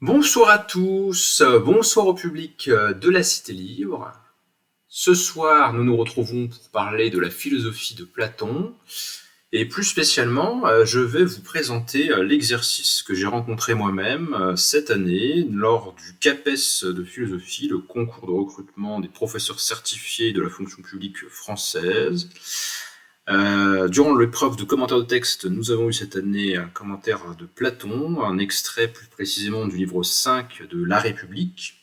Bonsoir à tous, bonsoir au public de la Cité Libre. Ce soir, nous nous retrouvons pour parler de la philosophie de Platon. Et plus spécialement, je vais vous présenter l'exercice que j'ai rencontré moi-même cette année lors du CAPES de philosophie, le concours de recrutement des professeurs certifiés de la fonction publique française. Durant l'épreuve de commentaire de texte, nous avons eu cette année un commentaire de Platon, un extrait plus précisément du livre 5 de La République.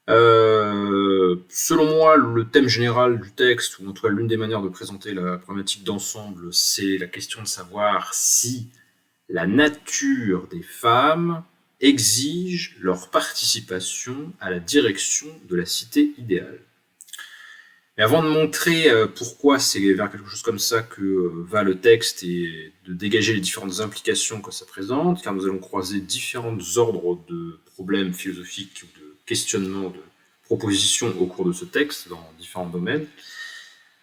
Selon moi, le thème général du texte, ou en tout cas l'une des manières de présenter la problématique d'ensemble, c'est la question de savoir si la nature des femmes exige leur participation à la direction de la cité idéale. Mais avant de montrer pourquoi c'est vers quelque chose comme ça que va le texte et de dégager les différentes implications que ça présente, car nous allons croiser différents ordres de problèmes philosophiques ou de questionnements, de propositions au cours de ce texte dans différents domaines.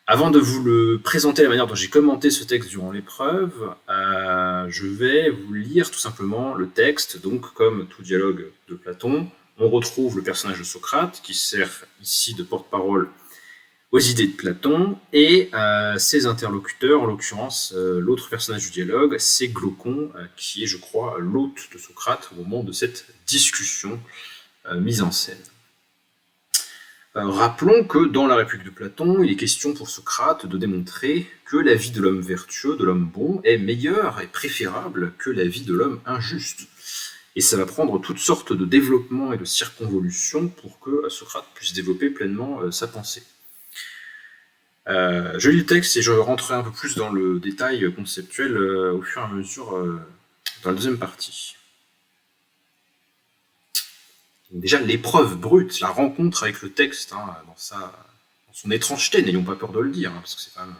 Avant de vous le présenter la manière dont j'ai commenté ce texte durant l'épreuve, je vais vous lire tout simplement le texte. Donc, comme tout dialogue de Platon, on retrouve le personnage de Socrate qui sert ici de porte-parole aux idées de Platon, et ses interlocuteurs, en l'occurrence l'autre personnage du dialogue, c'est Glaucon, qui est, je crois, l'hôte de Socrate au moment de cette discussion mise en scène. Rappelons que dans la République de Platon, il est question pour Socrate de démontrer que la vie de l'homme vertueux, de l'homme bon, est meilleure et préférable que la vie de l'homme injuste. Et ça va prendre toutes sortes de développements et de circonvolutions pour que Socrate puisse développer pleinement sa pensée. Je lis le texte et je rentrerai un peu plus dans le détail conceptuel au fur et à mesure dans la deuxième partie. Donc déjà, l'épreuve brute, la rencontre avec le texte, dans son étrangeté, n'ayons pas peur de le dire, parce que c'est quand même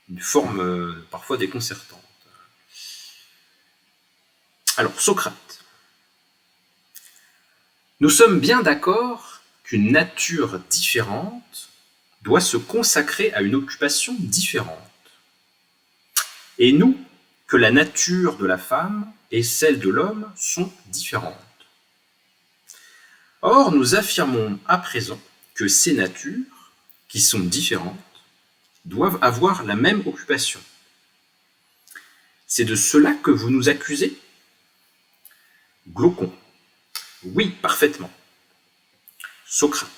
une forme parfois déconcertante. Alors, Socrate. Nous sommes bien d'accord qu'une nature différente doit se consacrer à une occupation différente. Et nous, que la nature de la femme et celle de l'homme sont différentes. Or, nous affirmons à présent que ces natures, qui sont différentes, doivent avoir la même occupation. C'est de cela que vous nous accusez ? Glaucon. Oui, parfaitement. Socrate.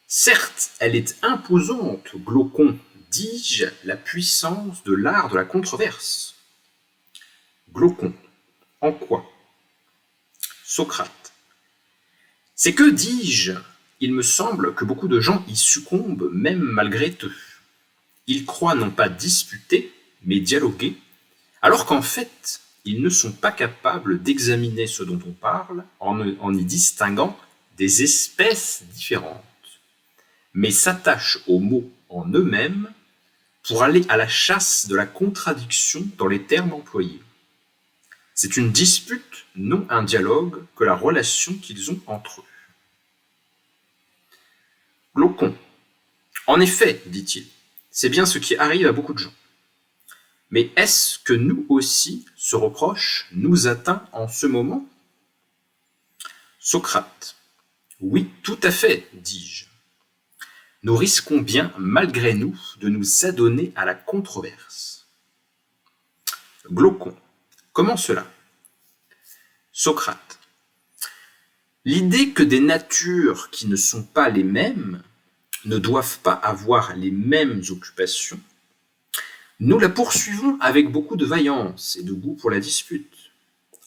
Certes, elle est imposante, Glaucon, dis-je, la puissance de l'art de la controverse. Glaucon. En quoi ? Socrate. C'est que, dis-je, il me semble que beaucoup de gens y succombent, même malgré eux. Ils croient non pas disputer, mais dialoguer, alors qu'en fait, ils ne sont pas capables d'examiner ce dont on parle en y distinguant des espèces différentes, mais s'attachent aux mots en eux-mêmes pour aller à la chasse de la contradiction dans les termes employés. C'est une dispute, non un dialogue, que la relation qu'ils ont entre eux. Glaucon. En effet, dit-il, c'est bien ce qui arrive à beaucoup de gens. Mais est-ce que nous aussi, ce reproche nous atteint en ce moment ? Socrate. Oui, tout à fait, dis-je. Nous risquons bien, malgré nous, de nous adonner à la controverse. Glaucon. Comment cela ? Socrate. L'idée que des natures qui ne sont pas les mêmes ne doivent pas avoir les mêmes occupations, nous la poursuivons avec beaucoup de vaillance et de goût pour la dispute,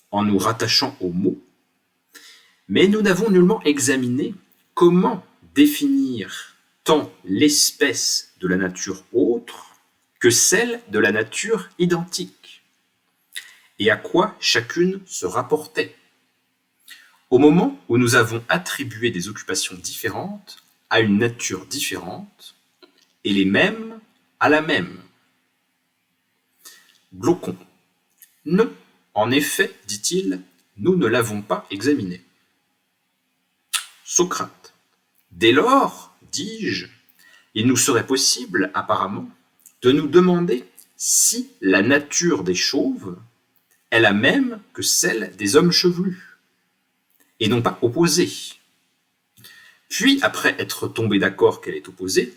en nous rattachant aux mots, mais nous n'avons nullement examiné comment définir tant l'espèce de la nature autre que celle de la nature identique, et à quoi chacune se rapportait. Au moment où nous avons attribué des occupations différentes à une nature différente, et les mêmes à la même. Glaucon. Non, en effet, dit-il, nous ne l'avons pas examiné. Socrate. Dès lors, dis-je, il nous serait possible, apparemment, de nous demander si la nature des chauves est la même que celle des hommes chevelus, et non pas opposée. Puis, après être tombé d'accord qu'elle est opposée,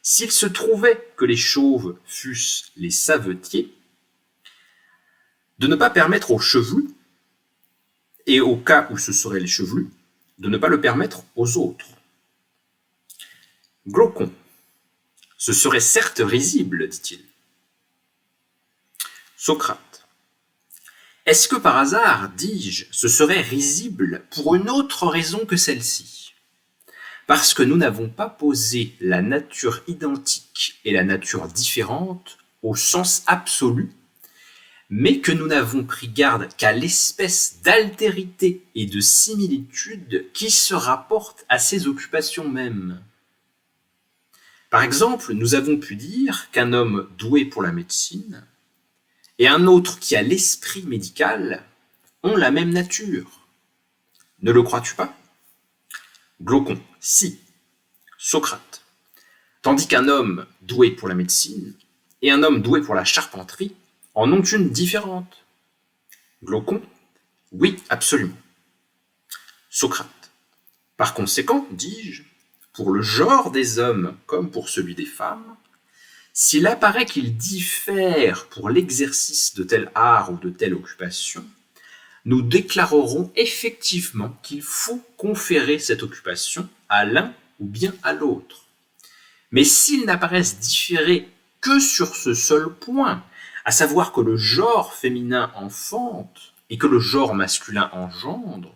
s'il se trouvait que les chauves fussent les savetiers, de ne pas permettre aux chevelus, et au cas où ce seraient les chevelus, de ne pas le permettre aux autres. Glaucon. Ce serait certes risible, dit-il. Socrate. Est-ce que par hasard, dis-je, ce serait risible pour une autre raison que celle-ci? Parce que nous n'avons pas posé la nature identique et la nature différente au sens absolu, mais que nous n'avons pris garde qu'à l'espèce d'altérité et de similitude qui se rapporte à ces occupations mêmes. Par exemple, nous avons pu dire qu'un homme doué pour la médecine et un autre qui a l'esprit médical ont la même nature. Ne le crois-tu pas? Glaucon. Si. Socrate. Tandis qu'un homme doué pour la médecine et un homme doué pour la charpenterie en ont une différente. Glaucon. Oui, absolument. Socrate. Par conséquent, dis-je, pour le genre des hommes comme pour celui des femmes, s'il apparaît qu'ils diffèrent pour l'exercice de tel art ou de telle occupation, nous déclarerons effectivement qu'il faut conférer cette occupation à l'un ou bien à l'autre. Mais s'ils n'apparaissent différer que sur ce seul point, à savoir que le genre féminin enfante et que le genre masculin engendre,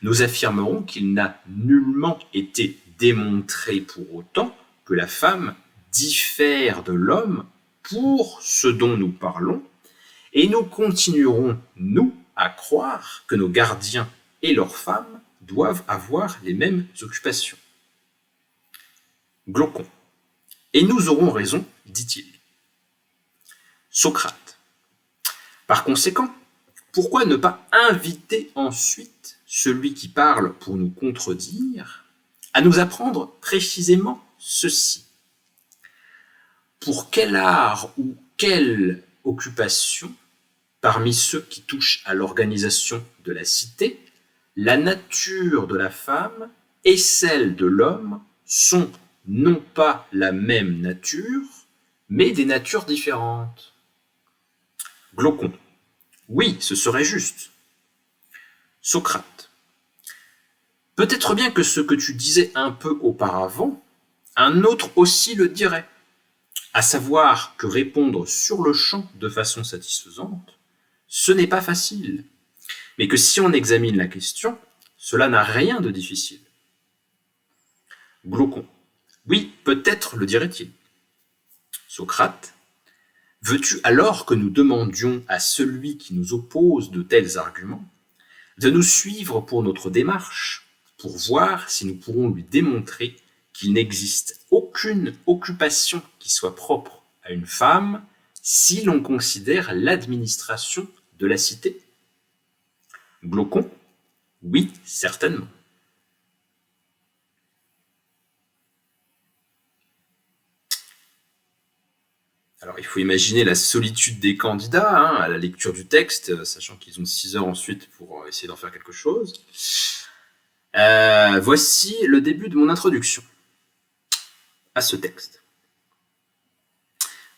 nous affirmerons qu'il n'a nullement été démontré pour autant que la femme diffère de l'homme pour ce dont nous parlons, et nous continuerons, nous, à croire que nos gardiens et leurs femmes doivent avoir les mêmes occupations. Glaucon. Et nous aurons raison, dit-il. Socrate. Par conséquent, pourquoi ne pas inviter ensuite celui qui parle pour nous contredire à nous apprendre précisément ceci? Pour quel art ou quelle occupation, parmi ceux qui touchent à l'organisation de la cité, la nature de la femme et celle de l'homme sont non pas la même nature, mais des natures différentes? Glaucon. Oui, ce serait juste. Socrate. Peut-être bien que ce que tu disais un peu auparavant, un autre aussi le dirait, à savoir que répondre sur le champ de façon satisfaisante, ce n'est pas facile, mais que si on examine la question, cela n'a rien de difficile. Glaucon. Oui, peut-être le dirait-il. Socrate. Veux-tu alors que nous demandions à celui qui nous oppose de tels arguments de nous suivre pour notre démarche, pour voir si nous pourrons lui démontrer qu'il n'existe aucune occupation qui soit propre à une femme si l'on considère l'administration de la cité? Glaucon. Oui, certainement. Alors, il faut imaginer la solitude des candidats à la lecture du texte, sachant qu'ils ont 6 heures ensuite pour essayer d'en faire quelque chose. Voici le début de mon introduction à ce texte.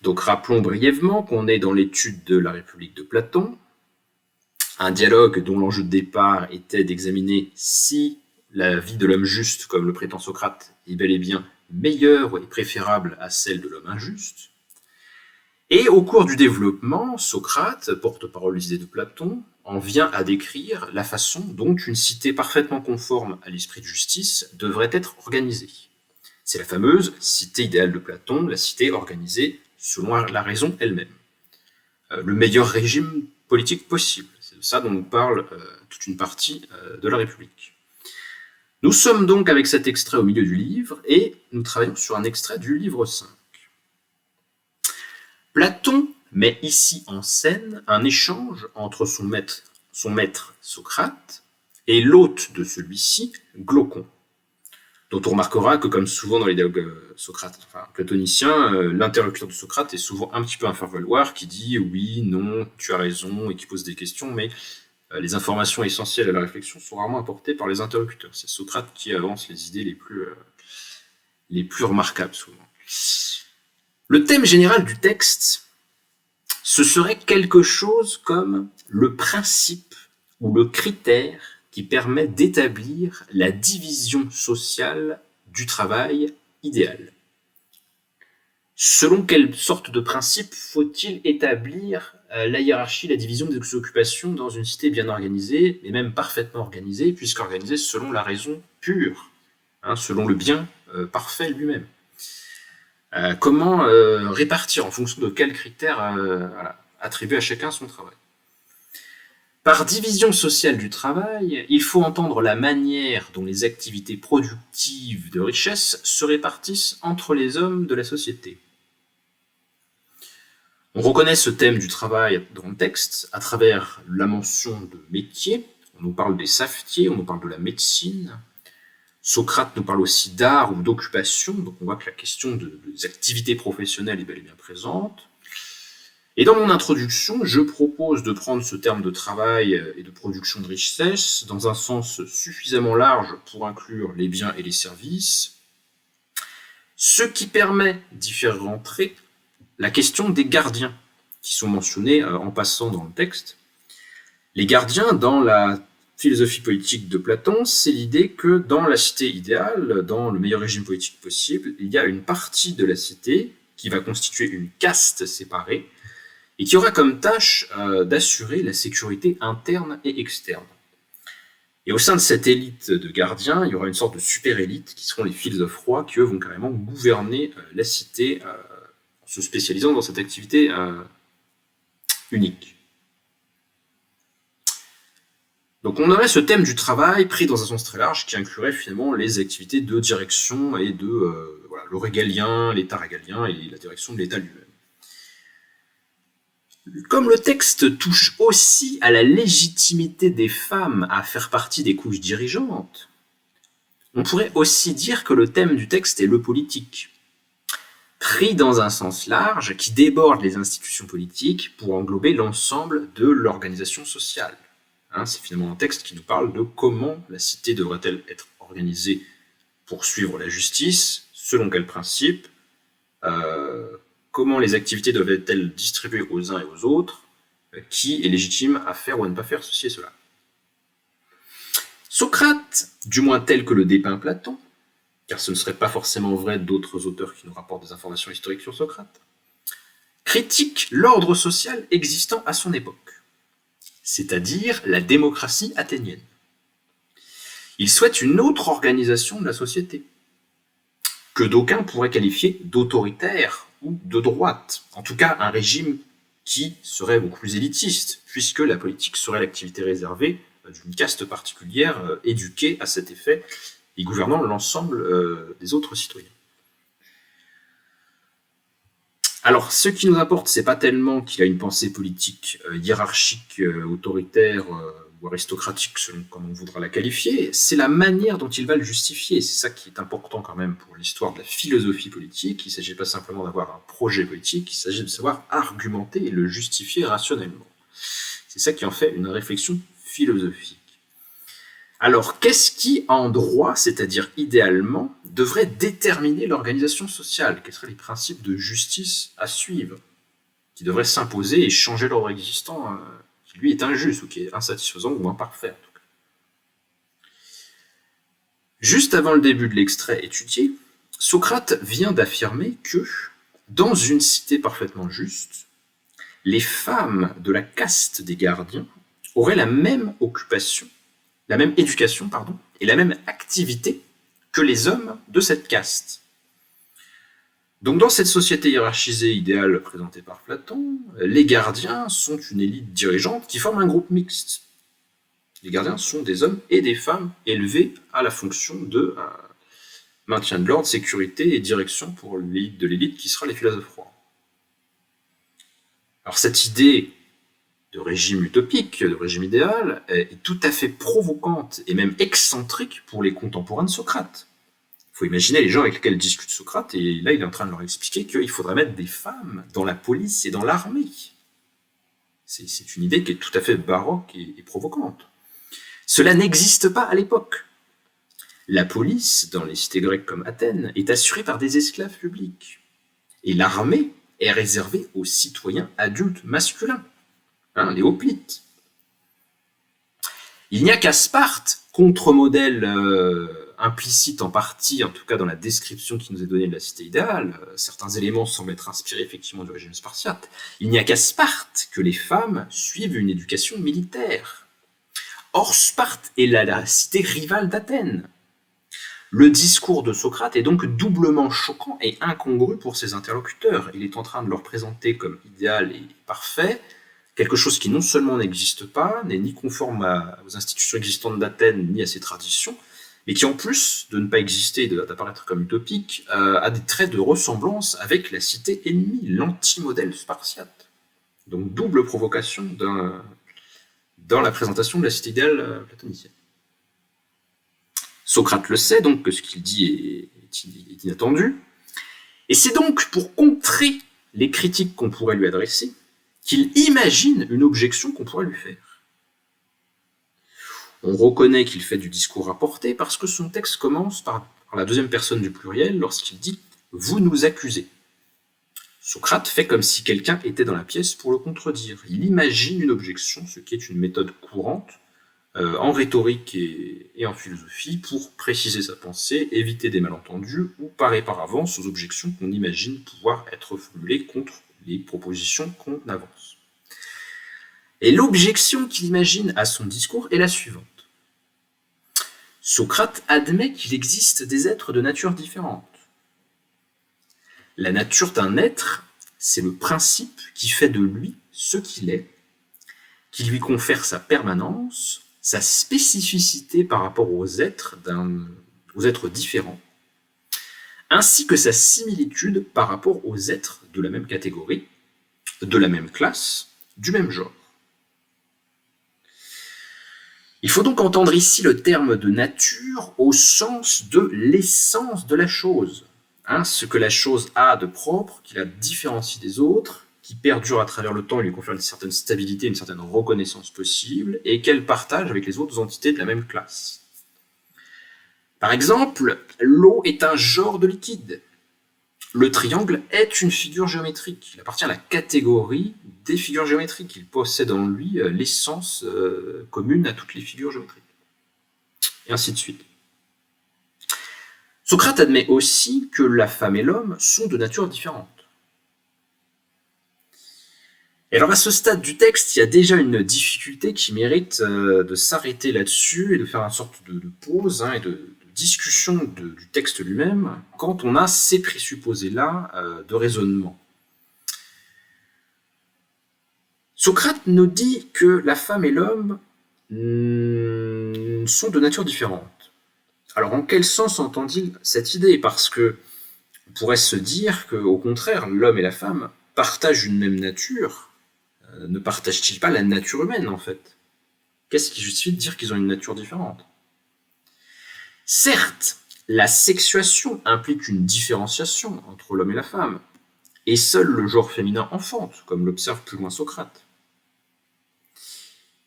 Donc, rappelons brièvement qu'on est dans l'étude de la République de Platon, un dialogue dont l'enjeu de départ était d'examiner si la vie de l'homme juste, comme le prétend Socrate, est bel et bien meilleure et préférable à celle de l'homme injuste. Et au cours du développement, Socrate, porte-parole des idées de Platon, en vient à décrire la façon dont une cité parfaitement conforme à l'esprit de justice devrait être organisée. C'est la fameuse cité idéale de Platon, la cité organisée selon la raison elle-même. Le meilleur régime politique possible. C'est de ça dont nous parle toute une partie de la République. Nous sommes donc avec cet extrait au milieu du livre, et nous travaillons sur un extrait du livre 5. Platon met ici en scène un échange entre son maître Socrate et l'hôte de celui-ci, Glaucon. dont on remarquera que, comme souvent dans les dialogues platoniciens, l'interlocuteur de Socrate est souvent un petit peu un faire-valoir qui dit oui, non, tu as raison, et qui pose des questions, mais les informations essentielles à la réflexion sont rarement apportées par les interlocuteurs. C'est Socrate qui avance les idées les plus remarquables, souvent. Le thème général du texte, ce serait quelque chose comme le principe ou le critère qui permet d'établir la division sociale du travail idéal. Selon quelle sorte de principe faut-il établir la hiérarchie, la division des occupations dans une cité bien organisée, et même parfaitement organisée, puisqu'organisée selon la raison pure, selon le bien parfait lui-même. Comment répartir en fonction de quels critères attribuer à chacun son travail. Par division sociale du travail, il faut entendre la manière dont les activités productives de richesse se répartissent entre les hommes de la société. On reconnaît ce thème du travail dans le texte à travers la mention de métiers. On nous parle des savetiers, on nous parle de la médecine. Socrate nous parle aussi d'art ou d'occupation, donc on voit que la question des activités professionnelles est bel et bien présente. Et dans mon introduction, je propose de prendre ce terme de travail et de production de richesse dans un sens suffisamment large pour inclure les biens et les services, ce qui permet d'y faire rentrer la question des gardiens, qui sont mentionnés en passant dans le texte. Les gardiens, dans la philosophie politique de Platon, c'est l'idée que dans la cité idéale, dans le meilleur régime politique possible, il y a une partie de la cité qui va constituer une caste séparée, et qui aura comme tâche d'assurer la sécurité interne et externe. Et au sein de cette élite de gardiens, il y aura une sorte de super-élite qui seront les philosophes rois qui, eux, vont carrément gouverner la cité en se spécialisant dans cette activité unique. Donc on aurait ce thème du travail pris dans un sens très large qui inclurait finalement les activités de direction et de le régalien, l'état régalien et la direction de l'état lui-même. Comme le texte touche aussi à la légitimité des femmes à faire partie des couches dirigeantes, on pourrait aussi dire que le thème du texte est le politique, pris dans un sens large qui déborde les institutions politiques pour englober l'ensemble de l'organisation sociale. C'est finalement un texte qui nous parle de comment la cité devrait-elle être organisée pour suivre la justice, selon quels principes, comment les activités doivent-elles distribuer aux uns et aux autres, qui est légitime à faire ou à ne pas faire ceci et cela. Socrate, du moins tel que le dépeint Platon, car ce ne serait pas forcément vrai d'autres auteurs qui nous rapportent des informations historiques sur Socrate, critique l'ordre social existant à son époque, c'est-à-dire la démocratie athénienne. Il souhaite une autre organisation de la société, que d'aucuns pourraient qualifier d'autoritaire ou de droite, en tout cas un régime qui serait beaucoup plus élitiste, puisque la politique serait l'activité réservée d'une caste particulière, éduquée à cet effet, et gouvernant l'ensemble des autres citoyens. Alors, ce qui nous importe, c'est pas tellement qu'il a une pensée politique hiérarchique, autoritaire ou aristocratique, selon comment on voudra la qualifier, c'est la manière dont il va le justifier. C'est ça qui est important quand même pour l'histoire de la philosophie politique. Il ne s'agit pas simplement d'avoir un projet politique, il s'agit de savoir argumenter et le justifier rationnellement. C'est ça qui en fait une réflexion philosophique. Alors, qu'est-ce qui, en droit, c'est-à-dire idéalement, devrait déterminer l'organisation sociale? Quels seraient les principes de justice à suivre, qui devraient s'imposer et changer l'ordre existant, qui lui est injuste, ou qui est insatisfaisant, ou imparfait, en tout cas. Juste avant le début de l'extrait étudié, Socrate vient d'affirmer que, dans une cité parfaitement juste, les femmes de la caste des gardiens auraient la même occupation, la même éducation, et la même activité que les hommes de cette caste. Donc dans cette société hiérarchisée idéale présentée par Platon, les gardiens sont une élite dirigeante qui forme un groupe mixte. Les gardiens sont des hommes et des femmes élevés à la fonction de maintien de l'ordre, sécurité et direction pour l'élite de l'élite qui sera les philosophes rois. Alors cette idée de régime utopique, de régime idéal, est tout à fait provocante et même excentrique pour les contemporains de Socrate. Il faut imaginer les gens avec lesquels discute Socrate, et là il est en train de leur expliquer qu'il faudrait mettre des femmes dans la police et dans l'armée. C'est une idée qui est tout à fait baroque et provocante. Cela n'existe pas à l'époque. La police, dans les cités grecques comme Athènes, est assurée par des esclaves publics. Et l'armée est réservée aux citoyens adultes masculins, les hoplites. Il n'y a qu'à Sparte, contre-modèle implicite en partie, en tout cas dans la description qui nous est donnée de la cité idéale, certains éléments semblent être inspirés effectivement du régime spartiate, il n'y a qu'à Sparte que les femmes suivent une éducation militaire. Or, Sparte est la cité rivale d'Athènes. Le discours de Socrate est donc doublement choquant et incongru pour ses interlocuteurs. Il est en train de leur présenter comme idéal et parfait quelque chose qui non seulement n'existe pas, n'est ni conforme aux institutions existantes d'Athènes, ni à ses traditions, mais qui en plus de ne pas exister et d'apparaître comme utopique, a des traits de ressemblance avec la cité ennemie, l'anti-modèle spartiate. Donc double provocation dans la présentation de la cité idéale platonicienne. Socrate le sait, donc que ce qu'il dit est inattendu, et c'est donc pour contrer les critiques qu'on pourrait lui adresser qu'il imagine une objection qu'on pourrait lui faire. On reconnaît qu'il fait du discours rapporté parce que son texte commence par la deuxième personne du pluriel lorsqu'il dit « vous nous accusez ». Socrate fait comme si quelqu'un était dans la pièce pour le contredire. Il imagine une objection, ce qui est une méthode courante en rhétorique et en philosophie pour préciser sa pensée, éviter des malentendus ou parer par avance aux objections qu'on imagine pouvoir être formulées contre les propositions qu'on avance. Et l'objection qu'il imagine à son discours est la suivante. Socrate admet qu'il existe des êtres de nature différente. La nature d'un être, c'est le principe qui fait de lui ce qu'il est, qui lui confère sa permanence, sa spécificité par rapport aux êtres différents, ainsi que sa similitude par rapport aux êtres de la même catégorie, de la même classe, du même genre. Il faut donc entendre ici le terme de nature au sens de l'essence de la chose, ce que la chose a de propre, qui la différencie des autres, qui perdure à travers le temps et lui confère une certaine stabilité, une certaine reconnaissance possible, et qu'elle partage avec les autres entités de la même classe. Par exemple, l'eau est un genre de liquide. Le triangle est une figure géométrique. Il appartient à la catégorie des figures géométriques. Il possède en lui l'essence commune à toutes les figures géométriques. Et ainsi de suite. Socrate admet aussi que la femme et l'homme sont de nature différente. Et alors à ce stade du texte, il y a déjà une difficulté qui mérite de s'arrêter là-dessus et de faire une sorte de pause et de discussion du texte lui-même quand on a ces présupposés-là de raisonnement. Socrate nous dit que la femme et l'homme sont de nature différente. Alors en quel sens entend-il cette idée? Parce que on pourrait se dire qu'au contraire, l'homme et la femme partagent une même nature. Ne partagent-ils pas la nature humaine en fait? Qu'est-ce qui justifie de dire qu'ils ont une nature différente? Certes, la sexuation implique une différenciation entre l'homme et la femme, et seul le genre féminin enfante, comme l'observe plus loin Socrate.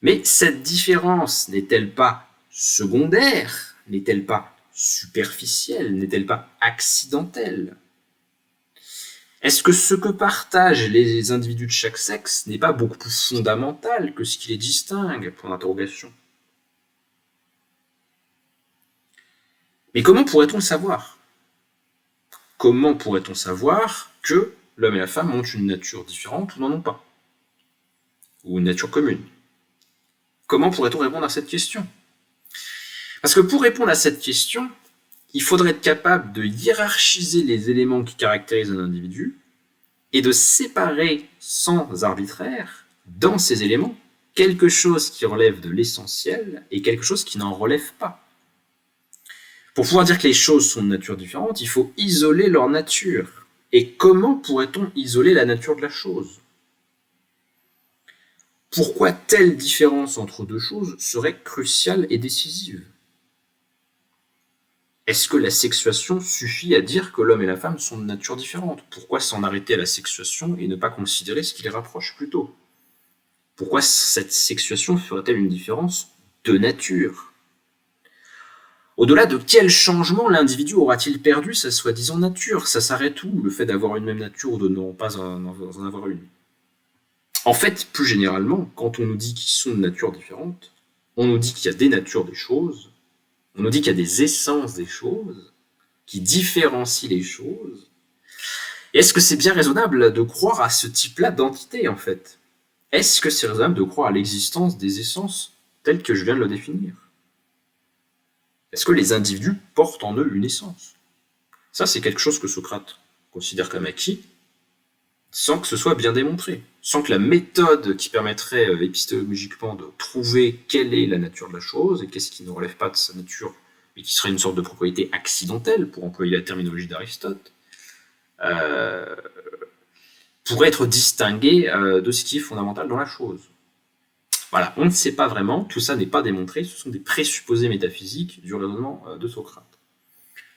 Mais cette différence n'est-elle pas secondaire? N'est-elle pas superficielle? N'est-elle pas accidentelle? Est-ce que ce que partagent les individus de chaque sexe n'est pas beaucoup plus fondamental que ce qui les distingue? Point d'interrogation. Mais comment pourrait-on le savoir? Comment pourrait-on savoir que l'homme et la femme ont une nature différente ou n'en ont pas? Ou une nature commune? Comment pourrait-on répondre à cette question? Parce que pour répondre à cette question, il faudrait être capable de hiérarchiser les éléments qui caractérisent un individu et de séparer sans arbitraire, dans ces éléments, quelque chose qui relève de l'essentiel et quelque chose qui n'en relève pas. Pour pouvoir dire que les choses sont de nature différente, il faut isoler leur nature. Et comment pourrait-on isoler la nature de la chose? Pourquoi telle différence entre deux choses serait cruciale et décisive? Est-ce que la sexuation suffit à dire que l'homme et la femme sont de nature différente? Pourquoi s'en arrêter à la sexuation et ne pas considérer ce qui les rapproche plutôt? Pourquoi cette sexuation ferait-elle une différence de nature? Au-delà de quel changement l'individu aura-t-il perdu sa soi-disant nature? Ça s'arrête où, le fait d'avoir une même nature ou de ne pas en avoir une? En fait, plus généralement, quand on nous dit qu'ils sont de nature différente, on nous dit qu'il y a des natures des choses, on nous dit qu'il y a des essences des choses, qui différencient les choses. Et est-ce que c'est bien raisonnable de croire à ce type-là d'entité, en fait? Est-ce que c'est raisonnable de croire à l'existence des essences telles que je viens de le définir? Est-ce que les individus portent en eux une essence? Ça, c'est quelque chose que Socrate considère comme acquis, sans que ce soit bien démontré, sans que la méthode qui permettrait épistémologiquement de trouver quelle est la nature de la chose et qu'est-ce qui ne relève pas de sa nature, mais qui serait une sorte de propriété accidentelle, pour employer la terminologie d'Aristote, pourrait être distinguée de ce qui est fondamental dans la chose. Voilà, on ne sait pas vraiment, tout ça n'est pas démontré, ce sont des présupposés métaphysiques du raisonnement de Socrate.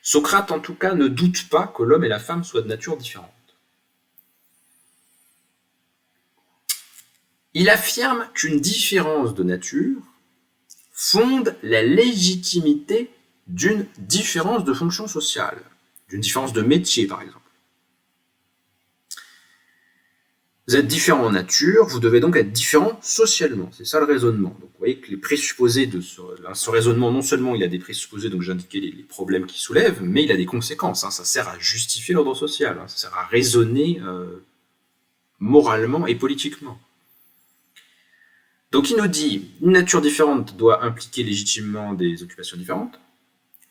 Socrate, en tout cas, ne doute pas que l'homme et la femme soient de nature différente. Il affirme qu'une différence de nature fonde la légitimité d'une différence de fonction sociale, d'une différence de métier, par exemple. Vous êtes différent en nature, vous devez donc être différent socialement. C'est ça le raisonnement. Donc vous voyez que les présupposés de ce raisonnement, non seulement il a des présupposés, donc j'indiquais les problèmes qu'il soulève, mais il a des conséquences. Ça sert à justifier l'ordre social, ça sert à raisonner moralement et politiquement. Donc il nous dit, une nature différente doit impliquer légitimement des occupations différentes.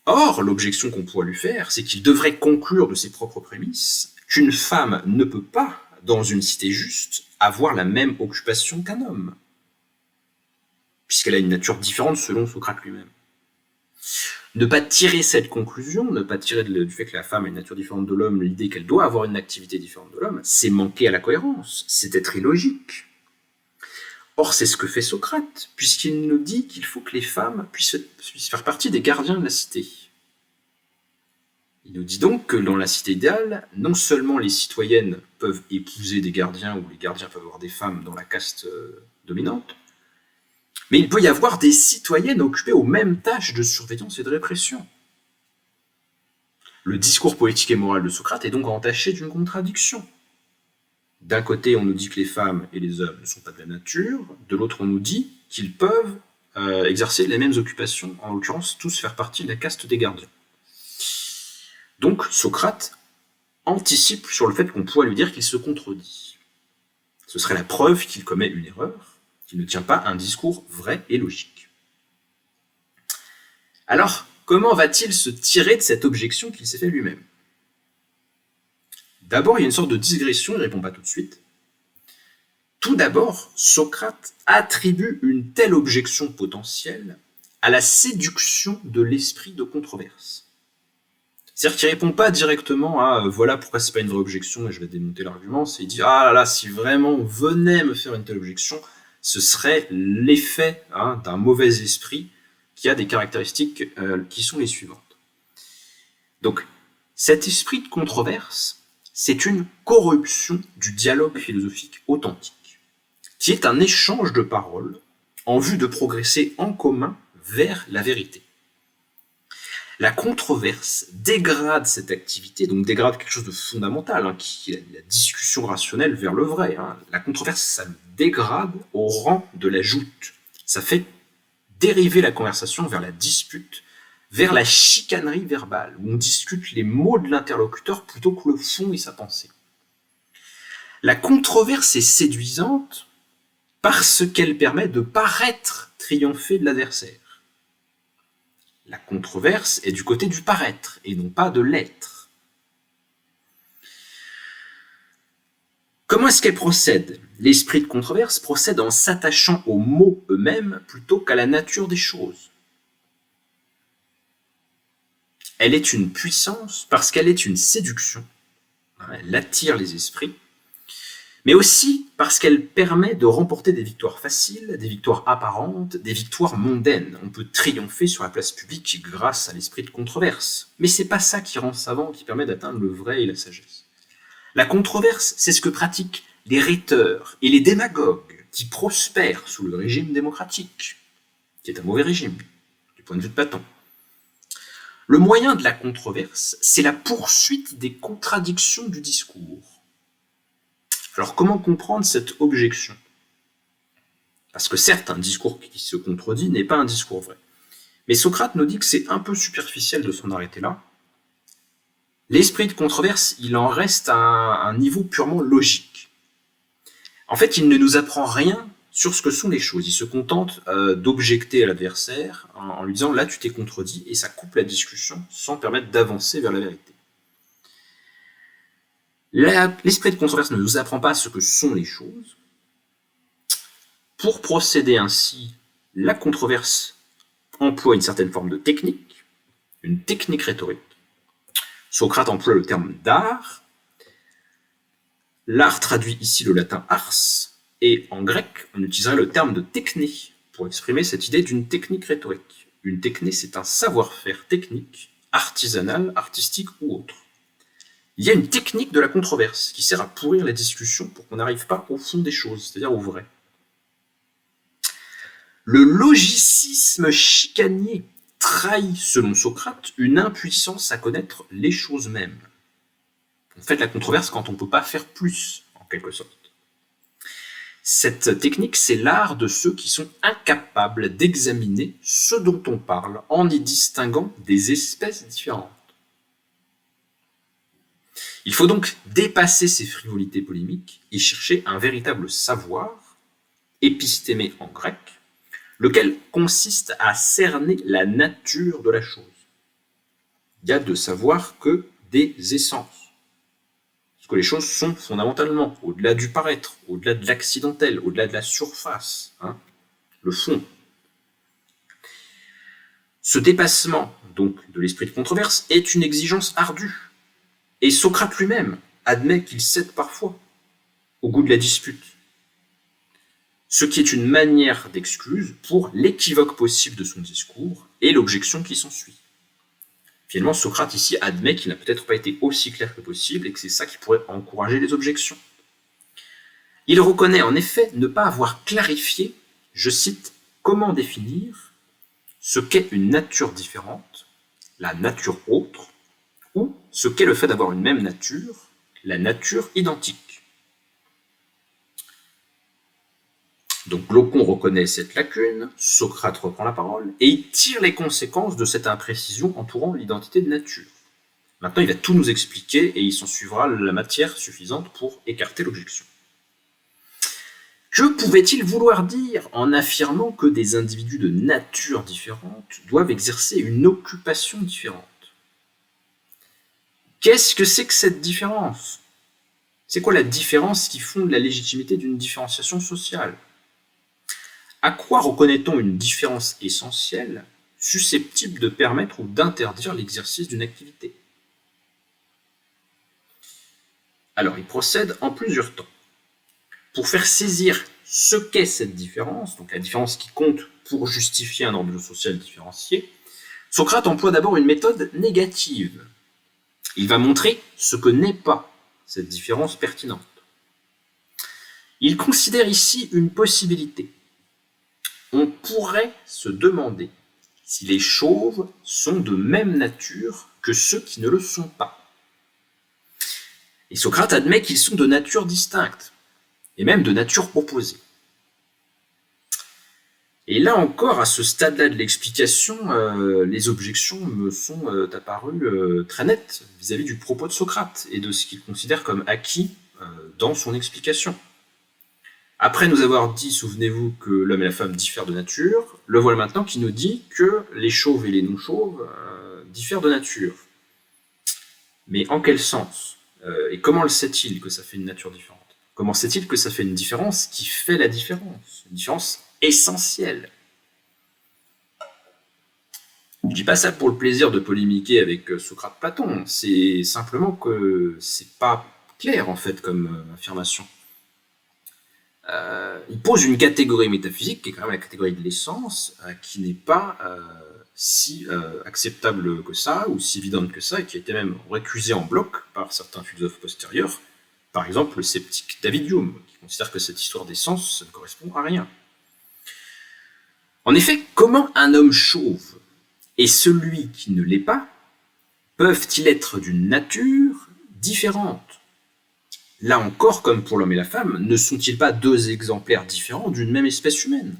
Or, l'objection qu'on pourrait lui faire, c'est qu'il devrait conclure de ses propres prémices qu'une femme ne peut pas, dans une cité juste, avoir la même occupation qu'un homme, puisqu'elle a une nature différente selon Socrate lui-même. Ne pas tirer cette conclusion, ne pas tirer du fait que la femme a une nature différente de l'homme, l'idée qu'elle doit avoir une activité différente de l'homme, c'est manquer à la cohérence, c'est être illogique. Or, c'est ce que fait Socrate, puisqu'il nous dit qu'il faut que les femmes puissent faire partie des gardiens de la cité. Il nous dit donc que dans la cité idéale, non seulement les citoyennes peuvent épouser des gardiens, ou les gardiens peuvent avoir des femmes dans la caste dominante, mais il peut y avoir des citoyennes occupées aux mêmes tâches de surveillance et de répression. Le discours politique et moral de Socrate est donc entaché d'une contradiction. D'un côté, on nous dit que les femmes et les hommes ne sont pas de la nature, de l'autre, on nous dit qu'ils peuvent exercer les mêmes occupations, en l'occurrence, tous faire partie de la caste des gardiens. Donc, Socrate anticipe sur le fait qu'on pourrait lui dire qu'il se contredit. Ce serait la preuve qu'il commet une erreur, qu'il ne tient pas un discours vrai et logique. Alors, comment va-t-il se tirer de cette objection qu'il s'est fait lui-même? D'abord, il y a une sorte de digression, il ne répond pas tout de suite. Tout d'abord, Socrate attribue une telle objection potentielle à la séduction de l'esprit de controverse. C'est-à-dire qu'il ne répond pas directement à voilà pourquoi c'est pas une vraie objection et je vais démonter l'argument, c'est il dit ah là là, si vraiment on venait me faire une telle objection, ce serait l'effet d'un mauvais esprit qui a des caractéristiques qui sont les suivantes. Donc, cet esprit de controverse, c'est une corruption du dialogue philosophique authentique, qui est un échange de paroles en vue de progresser en commun vers la vérité. La controverse dégrade cette activité, donc dégrade quelque chose de fondamental, qui est la discussion rationnelle vers le vrai. La controverse, ça le dégrade au rang de la joute. Ça fait dériver la conversation vers la dispute, vers la chicanerie verbale, où on discute les mots de l'interlocuteur plutôt que le fond et sa pensée. La controverse est séduisante parce qu'elle permet de paraître triompher de l'adversaire. La controverse est du côté du paraître et non pas de l'être. Comment est-ce qu'elle procède? L'esprit de controverse procède en s'attachant aux mots eux-mêmes plutôt qu'à la nature des choses. Elle est une puissance parce qu'elle est une séduction. Elle attire les esprits, mais aussi parce qu'elle permet de remporter des victoires faciles, des victoires apparentes, des victoires mondaines. On peut triompher sur la place publique grâce à l'esprit de controverse. Mais c'est pas ça qui rend savant, qui permet d'atteindre le vrai et la sagesse. La controverse, c'est ce que pratiquent les rhéteurs et les démagogues qui prospèrent sous le régime démocratique, qui est un mauvais régime, du point de vue de Platon. Le moyen de la controverse, c'est la poursuite des contradictions du discours. Alors comment comprendre cette objection? Parce que certes, un discours qui se contredit n'est pas un discours vrai. Mais Socrate nous dit que c'est un peu superficiel de s'en arrêter là. L'esprit de controverse, il en reste à un niveau purement logique. En fait, il ne nous apprend rien sur ce que sont les choses. Il se contente d'objecter à l'adversaire en lui disant « là, tu t'es contredit » et ça coupe la discussion sans permettre d'avancer vers la vérité. L'esprit de controverse ne nous apprend pas ce que sont les choses. Pour procéder ainsi, la controverse emploie une certaine forme de technique, une technique rhétorique. Socrate emploie le terme d'art. L'art traduit ici le latin ars, et en grec, on utiliserait le terme de techné pour exprimer cette idée d'une technique rhétorique. Une techné, c'est un savoir-faire technique, artisanal, artistique ou autre. Il y a une technique de la controverse qui sert à pourrir la discussion pour qu'on n'arrive pas au fond des choses, c'est-à-dire au vrai. Le logicisme chicanier trahit, selon Socrate, une impuissance à connaître les choses mêmes. On fait de la controverse quand on ne peut pas faire plus, en quelque sorte. Cette technique, c'est l'art de ceux qui sont incapables d'examiner ce dont on parle en y distinguant des espèces différentes. Il faut donc dépasser ces frivolités polémiques et chercher un véritable savoir, épistémé en grec, lequel consiste à cerner la nature de la chose. Il n'y a de savoir que des essences. Parce que les choses sont fondamentalement au-delà du paraître, au-delà de l'accidentel, au-delà de la surface, le fond. Ce dépassement, donc, de l'esprit de controverse est une exigence ardue. Et Socrate lui-même admet qu'il cède parfois au goût de la dispute. Ce qui est une manière d'excuse pour l'équivoque possible de son discours et l'objection qui s'ensuit. Finalement, Socrate ici admet qu'il n'a peut-être pas été aussi clair que possible et que c'est ça qui pourrait encourager les objections. Il reconnaît en effet ne pas avoir clarifié, je cite, « comment définir ce qu'est une nature différente, la nature autre, ou ce qu'est le fait d'avoir une même nature, la nature identique ». Donc Glaucon reconnaît cette lacune, Socrate reprend la parole, et il tire les conséquences de cette imprécision entourant l'identité de nature. Maintenant, il va tout nous expliquer et il s'en suivra la matière suffisante pour écarter l'objection. Que pouvait-il vouloir dire en affirmant que des individus de nature différente doivent exercer une occupation différente? Qu'est-ce que c'est que cette différence? C'est quoi la différence qui fonde la légitimité d'une différenciation sociale? À quoi reconnaît-on une différence essentielle susceptible de permettre ou d'interdire l'exercice d'une activité? Alors, il procède en plusieurs temps. Pour faire saisir ce qu'est cette différence, donc la différence qui compte pour justifier un ordre social différencié, Socrate emploie d'abord une méthode négative. Il va montrer ce que n'est pas cette différence pertinente. Il considère ici une possibilité. On pourrait se demander si les chauves sont de même nature que ceux qui ne le sont pas. Et Socrate admet qu'ils sont de nature distincte, et même de nature opposée. Et là encore, à ce stade-là de l'explication, les objections me sont apparues très nettes vis-à-vis du propos de Socrate et de ce qu'il considère comme acquis dans son explication. Après nous avoir dit, souvenez-vous, que l'homme et la femme diffèrent de nature, le voilà maintenant qui nous dit que les chauves et les non-chauves diffèrent de nature. Mais en quel sens? Et comment le sait-il que ça fait une nature différente? Comment sait-il que ça fait une différence qui fait la différence? Une différence essentielle. Je ne dis pas ça pour le plaisir de polémiquer avec Socrate-Platon, c'est simplement que c'est pas clair en fait comme affirmation. il pose une catégorie métaphysique qui est quand même la catégorie de l'essence, qui n'est pas si acceptable que ça, ou si évidente que ça, et qui a été même récusée en bloc par certains philosophes postérieurs, par exemple le sceptique David Hume, qui considère que cette histoire d'essence, ça ne correspond à rien. En effet, comment un homme chauve et celui qui ne l'est pas peuvent-ils être d'une nature différente? Là encore, comme pour l'homme et la femme, ne sont-ils pas deux exemplaires différents d'une même espèce humaine?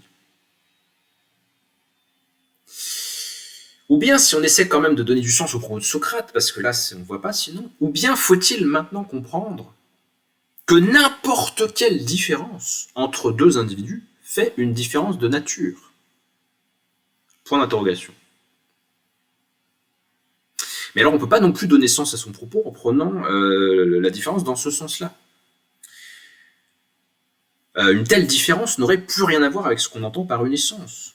Ou bien, si on essaie quand même de donner du sens aux propos de Socrate, parce que là, on ne voit pas sinon, ou bien faut-il maintenant comprendre que n'importe quelle différence entre deux individus fait une différence de nature? Point d'interrogation. Mais alors, on ne peut pas non plus donner sens à son propos en prenant la différence dans ce sens-là. Une telle différence n'aurait plus rien à voir avec ce qu'on entend par une essence.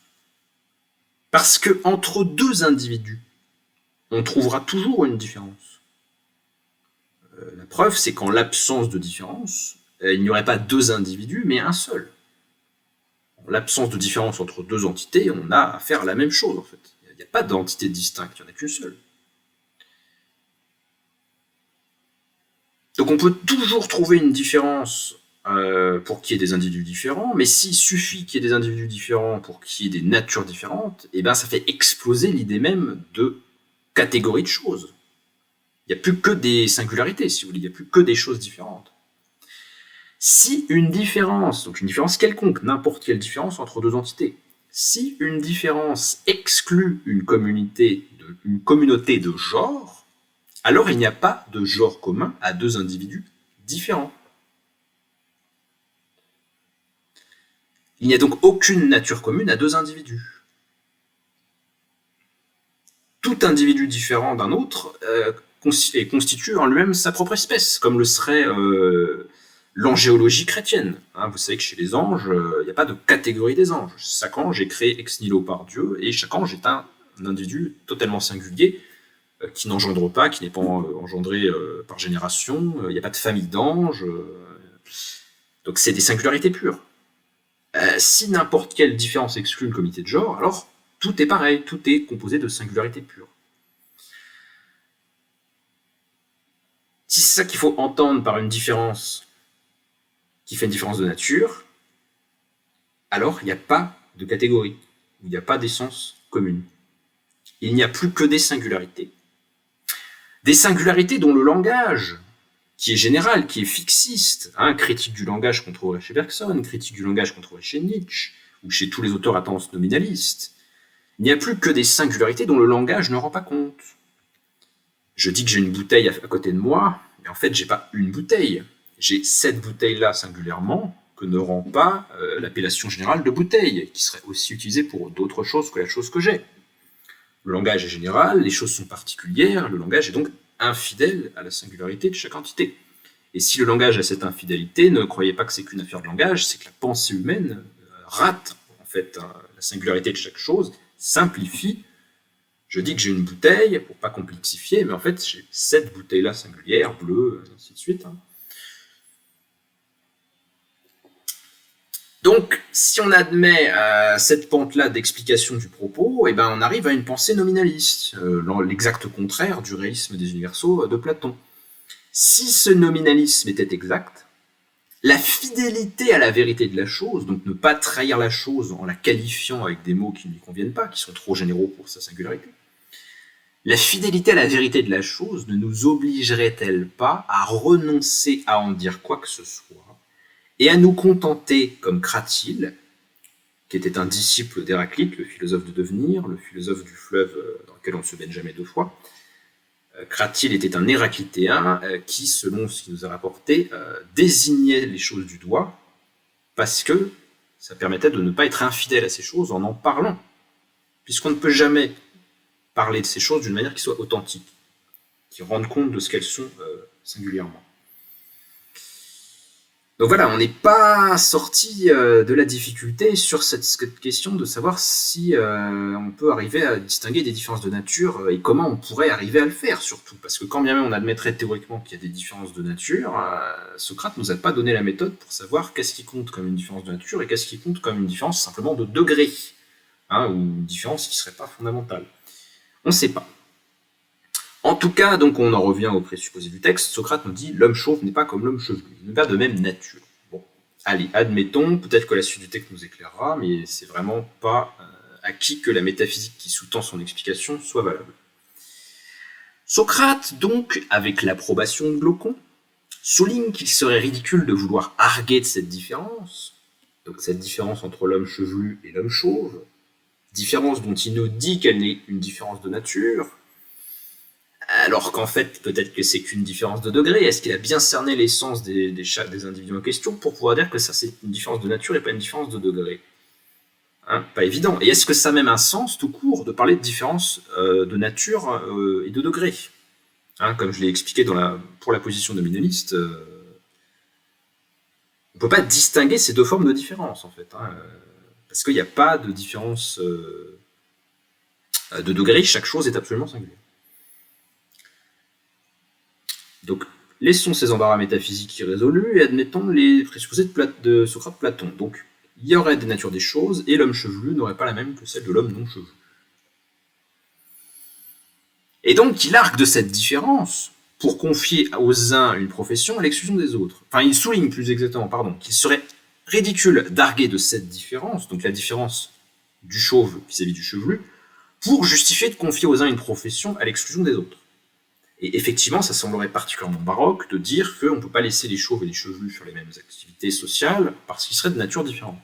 Parce que entre deux individus, on trouvera toujours une différence. La preuve, c'est qu'en l'absence de différence, il n'y aurait pas deux individus, mais un seul. En l'absence de différence entre deux entités, on a à faire la même chose, en fait. Il n'y a pas d'entité distincte, il n'y en a qu'une seule. Donc on peut toujours trouver une différence pour qu'il y ait des individus différents, mais s'il suffit qu'il y ait des individus différents pour qu'il y ait des natures différentes, et ben ça fait exploser l'idée même de catégorie de choses. Il n'y a plus que des singularités, si vous voulez, il n'y a plus que des choses différentes. Si une différence, donc une différence quelconque, n'importe quelle différence entre deux entités, si une différence exclut une communauté de genre, alors il n'y a pas de genre commun à deux individus différents. Il n'y a donc aucune nature commune à deux individus. Tout individu différent d'un autre constitue en lui-même sa propre espèce, comme le serait l'angéologie chrétienne. Vous savez que chez les anges, il n'y a pas de catégorie des anges. Chaque ange est créé ex nihilo par Dieu, et chaque ange est un individu totalement singulier, qui n'engendre pas, qui n'est pas engendré par génération, il n'y a pas de famille d'anges, donc c'est des singularités pures. Si n'importe quelle différence exclut une communauté de genre, alors tout est pareil, tout est composé de singularités pures. Si c'est ça qu'il faut entendre par une différence qui fait une différence de nature, alors il n'y a pas de catégorie, il n'y a pas d'essence commune. Il n'y a plus que des singularités. Des singularités dont le langage, qui est général, qui est fixiste, critique du langage qu'on trouverait chez Bergson, critique du langage qu'on trouverait chez Nietzsche, ou chez tous les auteurs à tendance nominaliste, il n'y a plus que des singularités dont le langage ne rend pas compte. Je dis que j'ai une bouteille à côté de moi, mais en fait, j'ai pas une bouteille. J'ai cette bouteille-là singulièrement que ne rend pas l'appellation générale de bouteille, qui serait aussi utilisée pour d'autres choses que la chose que j'ai. Le langage est général, les choses sont particulières, le langage est donc infidèle à la singularité de chaque entité. Et si le langage a cette infidélité, ne croyez pas que c'est qu'une affaire de langage, c'est que la pensée humaine rate en fait la singularité de chaque chose, simplifie. Je dis que j'ai une bouteille, pour pas complexifier, mais en fait j'ai cette bouteille-là singulière, bleue, ainsi de suite. Donc, si on admet cette pente-là d'explication du propos, on arrive à une pensée nominaliste, l'exact contraire du réalisme des universaux de Platon. Si ce nominalisme était exact, la fidélité à la vérité de la chose, donc ne pas trahir la chose en la qualifiant avec des mots qui ne lui conviennent pas, qui sont trop généraux pour sa singularité, la fidélité à la vérité de la chose ne nous obligerait-elle pas à renoncer à en dire quoi que ce soit, et à nous contenter, comme Cratyle, qui était un disciple d'Héraclite, le philosophe de devenir, le philosophe du fleuve dans lequel on ne se baigne jamais deux fois. Cratyle était un héraclitéen qui, selon ce qu'il nous a rapporté, désignait les choses du doigt parce que ça permettait de ne pas être infidèle à ces choses en parlant, puisqu'on ne peut jamais parler de ces choses d'une manière qui soit authentique, qui rende compte de ce qu'elles sont singulièrement. Donc voilà, on n'est pas sorti de la difficulté sur cette question de savoir si on peut arriver à distinguer des différences de nature et comment on pourrait arriver à le faire surtout. Parce que quand bien même on admettrait théoriquement qu'il y a des différences de nature, Socrate nous a pas donné la méthode pour savoir qu'est-ce qui compte comme une différence de nature et qu'est-ce qui compte comme une différence simplement de degré, ou une différence qui serait pas fondamentale. On ne sait pas. En tout cas, donc on en revient au présupposé du texte, Socrate nous dit « l'homme chauve n'est pas comme l'homme chevelu, il n'est pas de même nature ». Bon, allez, admettons, peut-être que la suite du texte nous éclairera, mais c'est vraiment pas acquis que la métaphysique qui sous-tend son explication soit valable. Socrate, donc, avec l'approbation de Glaucon, souligne qu'il serait ridicule de vouloir arguer de cette différence, donc cette différence entre l'homme chevelu et l'homme chauve, différence dont il nous dit qu'elle n'est une différence de nature, alors qu'en fait, peut-être que c'est qu'une différence de degré. Est-ce qu'il a bien cerné l'essence des individus en question pour pouvoir dire que ça c'est une différence de nature et pas une différence de degré? Pas évident. Et est-ce que ça a même un sens tout court de parler de différence de nature et de degré? Comme je l'ai expliqué pour la position nominaliste, on ne peut pas distinguer ces deux formes de différence en fait. Parce qu'il n'y a pas de différence de degré, chaque chose est absolument singulière. Donc, laissons ces embarras métaphysiques irrésolus et admettons les présupposés de Socrate-Platon. Donc, il y aurait des natures des choses et l'homme chevelu n'aurait pas la même que celle de l'homme non chevelu. Et donc, il argue de cette différence pour confier aux uns une profession à l'exclusion des autres. Enfin, il souligne plus exactement, qu'il serait ridicule d'arguer de cette différence, donc la différence du chauve vis-à-vis du chevelu, pour justifier de confier aux uns une profession à l'exclusion des autres. Et effectivement, ça semblerait particulièrement baroque de dire qu'on ne peut pas laisser les chauves et les chevelus faire les mêmes activités sociales parce qu'ils seraient de nature différente.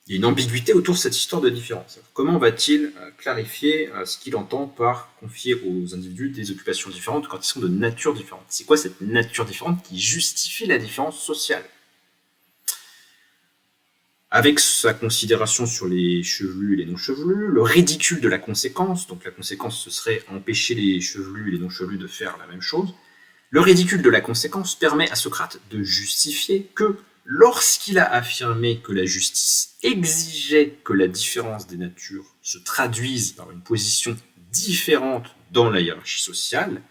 Il y a une ambiguïté autour de cette histoire de différence. Alors, comment va-t-il clarifier ce qu'il entend par confier aux individus des occupations différentes quand ils sont de nature différente? C'est quoi cette nature différente qui justifie la différence sociale? Avec sa considération sur les chevelus et les non-chevelus, le ridicule de la conséquence, donc la conséquence ce serait empêcher les chevelus et les non-chevelus de faire la même chose, le ridicule de la conséquence permet à Socrate de justifier que lorsqu'il a affirmé que la justice exigeait que la différence des natures se traduise par une position différente dans la hiérarchie sociale,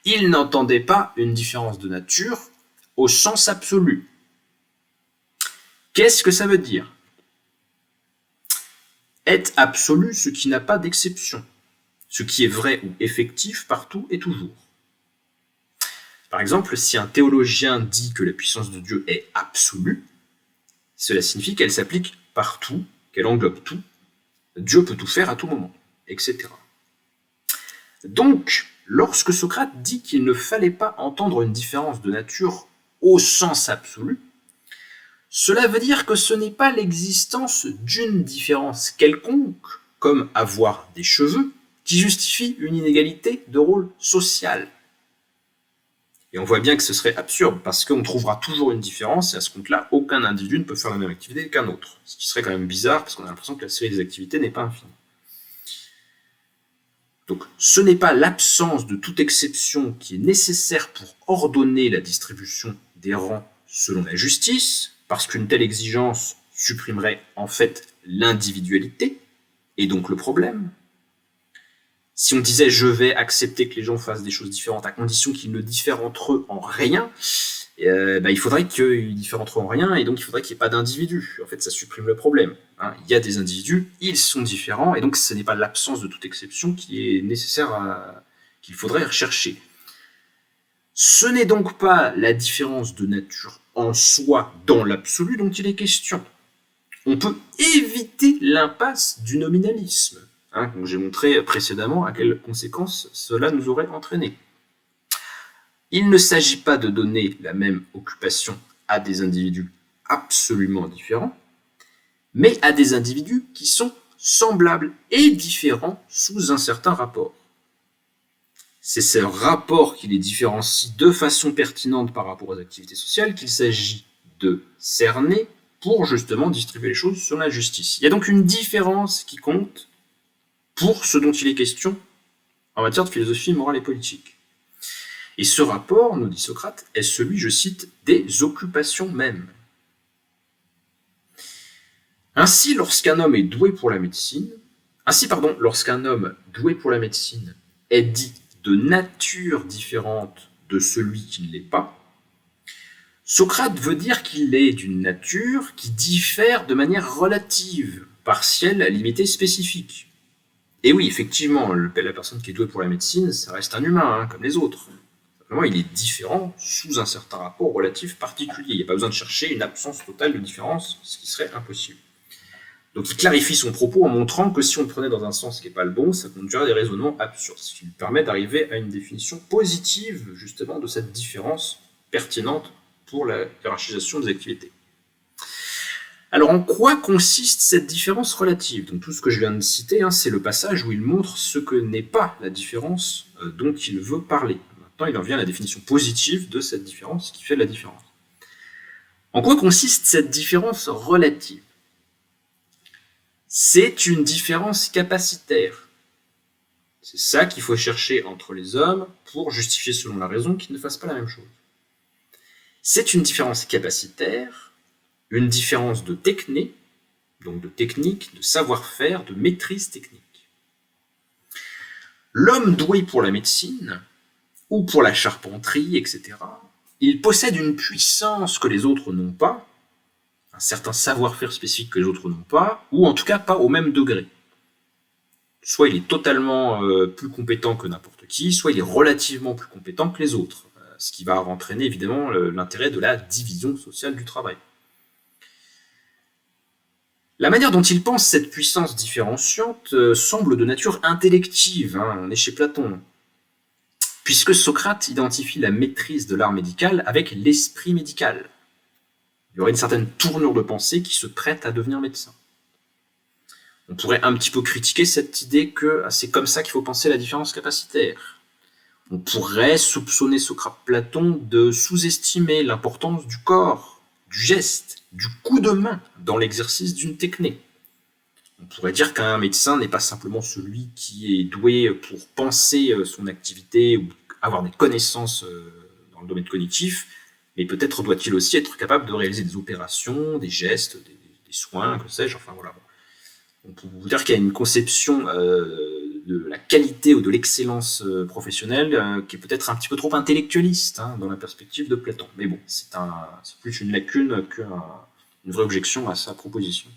il n'entendait pas une différence de nature au sens absolu. Qu'est-ce que ça veut dire? Est absolu ce qui n'a pas d'exception, ce qui est vrai ou effectif partout et toujours. Par exemple, si un théologien dit que la puissance de Dieu est absolue, cela signifie qu'elle s'applique partout, qu'elle englobe tout, Dieu peut tout faire à tout moment, etc. Donc, lorsque Socrate dit qu'il ne fallait pas entendre une différence de nature au sens absolu, cela veut dire que ce n'est pas l'existence d'une différence quelconque, comme avoir des cheveux, qui justifie une inégalité de rôle social. Et on voit bien que ce serait absurde, parce qu'on trouvera toujours une différence, et à ce compte-là, aucun individu ne peut faire la même activité qu'un autre. Ce qui serait quand même bizarre, parce qu'on a l'impression que la série des activités n'est pas infinie. Donc, ce n'est pas l'absence de toute exception qui est nécessaire pour ordonner la distribution des rangs selon la justice, parce qu'une telle exigence supprimerait en fait l'individualité, et donc le problème. Si on disait « je vais accepter que les gens fassent des choses différentes à condition qu'ils ne diffèrent entre eux en rien », il faudrait qu'ils diffèrent entre eux en rien, et donc il faudrait qu'il n'y ait pas d'individus. En fait, ça supprime le problème. Il y a des individus, ils sont différents, et donc ce n'est pas l'absence de toute exception qui est nécessaire qu'il faudrait rechercher. Ce n'est donc pas la différence de nature en soi dans l'absolu dont il est question. On peut éviter l'impasse du nominalisme, comme j'ai montré précédemment à quelles conséquences cela nous aurait entraîné. Il ne s'agit pas de donner la même occupation à des individus absolument différents, mais à des individus qui sont semblables et différents sous un certain rapport. C'est ce rapport qui les différencie de façon pertinente par rapport aux activités sociales qu'il s'agit de cerner pour justement distribuer les choses selon la justice. Il y a donc une différence qui compte pour ce dont il est question en matière de philosophie morale et politique. Et ce rapport, nous dit Socrate, est celui, je cite, des occupations mêmes. Ainsi, lorsqu'un homme doué pour la médecine est dit de nature différente de celui qui ne l'est pas, Socrate veut dire qu'il est d'une nature qui diffère de manière relative, partielle, limitée, spécifique. Et oui, effectivement, la personne qui est douée pour la médecine, ça reste un humain, comme les autres. Simplement, il est différent sous un certain rapport relatif particulier. Il n'y a pas besoin de chercher une absence totale de différence, ce qui serait impossible. Donc il clarifie son propos en montrant que si on le prenait dans un sens qui n'est pas le bon, ça conduirait à des raisonnements absurdes, ce qui lui permet d'arriver à une définition positive, justement, de cette différence pertinente pour la hiérarchisation des activités. Alors en quoi consiste cette différence relative? Donc tout ce que je viens de citer, c'est le passage où il montre ce que n'est pas la différence dont il veut parler. Maintenant il en vient à la définition positive de cette différence qui fait la différence. En quoi consiste cette différence relative? C'est une différence capacitaire. C'est ça qu'il faut chercher entre les hommes pour justifier selon la raison qu'ils ne fassent pas la même chose. C'est une différence capacitaire, une différence de techné, donc de technique, de savoir-faire, de maîtrise technique. L'homme doué pour la médecine, ou pour la charpenterie, etc., il possède une puissance que les autres n'ont pas, un certain savoir-faire spécifique que les autres n'ont pas, ou en tout cas pas au même degré. Soit il est totalement plus compétent que n'importe qui, soit il est relativement plus compétent que les autres, ce qui va entraîner évidemment l'intérêt de la division sociale du travail. La manière dont il pense cette puissance différenciante semble de nature intellective, on est chez Platon, puisque Socrate identifie la maîtrise de l'art médical avec l'esprit médical. Il y aurait une certaine tournure de pensée qui se prête à devenir médecin. On pourrait un petit peu critiquer cette idée que c'est comme ça qu'il faut penser la différence capacitaire. On pourrait soupçonner Socrate-Platon de sous-estimer l'importance du corps, du geste, du coup de main dans l'exercice d'une technique. On pourrait dire qu'un médecin n'est pas simplement celui qui est doué pour penser son activité ou avoir des connaissances dans le domaine cognitif, mais peut-être doit-il aussi être capable de réaliser des opérations, des gestes, des soins, que sais-je, enfin voilà. On peut vous dire qu'il y a une conception de la qualité ou de l'excellence professionnelle qui est peut-être un petit peu trop intellectualiste dans la perspective de Platon. Mais bon, c'est plus une lacune qu'une vraie objection à sa proposition.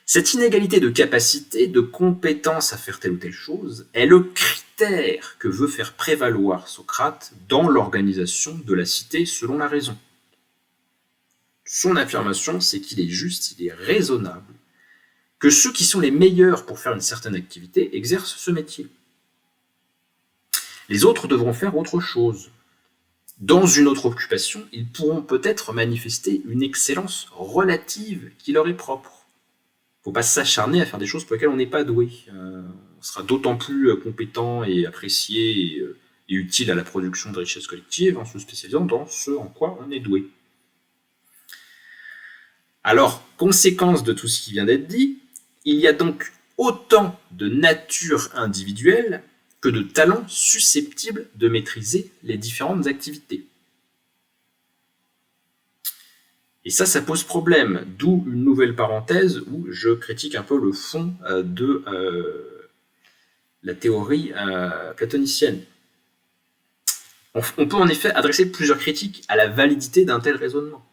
Cette inégalité de capacité, de compétence à faire telle ou telle chose, est le critère que veut faire prévaloir Socrate dans l'organisation de la cité selon la raison. Son affirmation, c'est qu'il est juste, il est raisonnable, que ceux qui sont les meilleurs pour faire une certaine activité exercent ce métier. Les autres devront faire autre chose. Dans une autre occupation, ils pourront peut-être manifester une excellence relative qui leur est propre. Il ne faut pas s'acharner à faire des choses pour lesquelles on n'est pas doué. On sera d'autant plus compétent et apprécié et utile à la production de richesses collectives en se spécialisant dans ce en quoi on est doué. Alors, conséquence de tout ce qui vient d'être dit, il y a donc autant de nature individuelle que de talents susceptibles de maîtriser les différentes activités. Et ça pose problème, d'où une nouvelle parenthèse où je critique un peu le fond de la théorie platonicienne. On peut en effet adresser plusieurs critiques à la validité d'un tel raisonnement.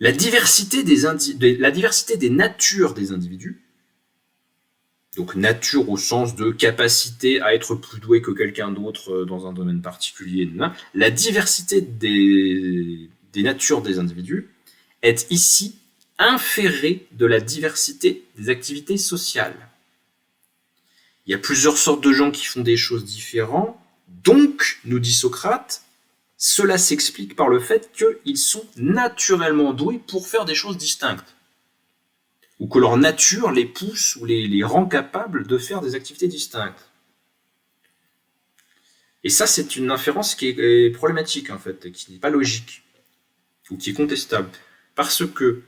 La diversité des natures des individus, donc nature au sens de capacité à être plus doué que quelqu'un d'autre dans un domaine particulier, la diversité des natures des individus est ici inférée de la diversité des activités sociales. Il y a plusieurs sortes de gens qui font des choses différentes, donc, nous dit Socrate, cela s'explique par le fait qu'ils sont naturellement doués pour faire des choses distinctes, ou que leur nature les pousse ou les rend capables de faire des activités distinctes. Et ça, c'est une inférence qui est problématique, en fait, qui n'est pas logique, ou qui est contestable. Parce que,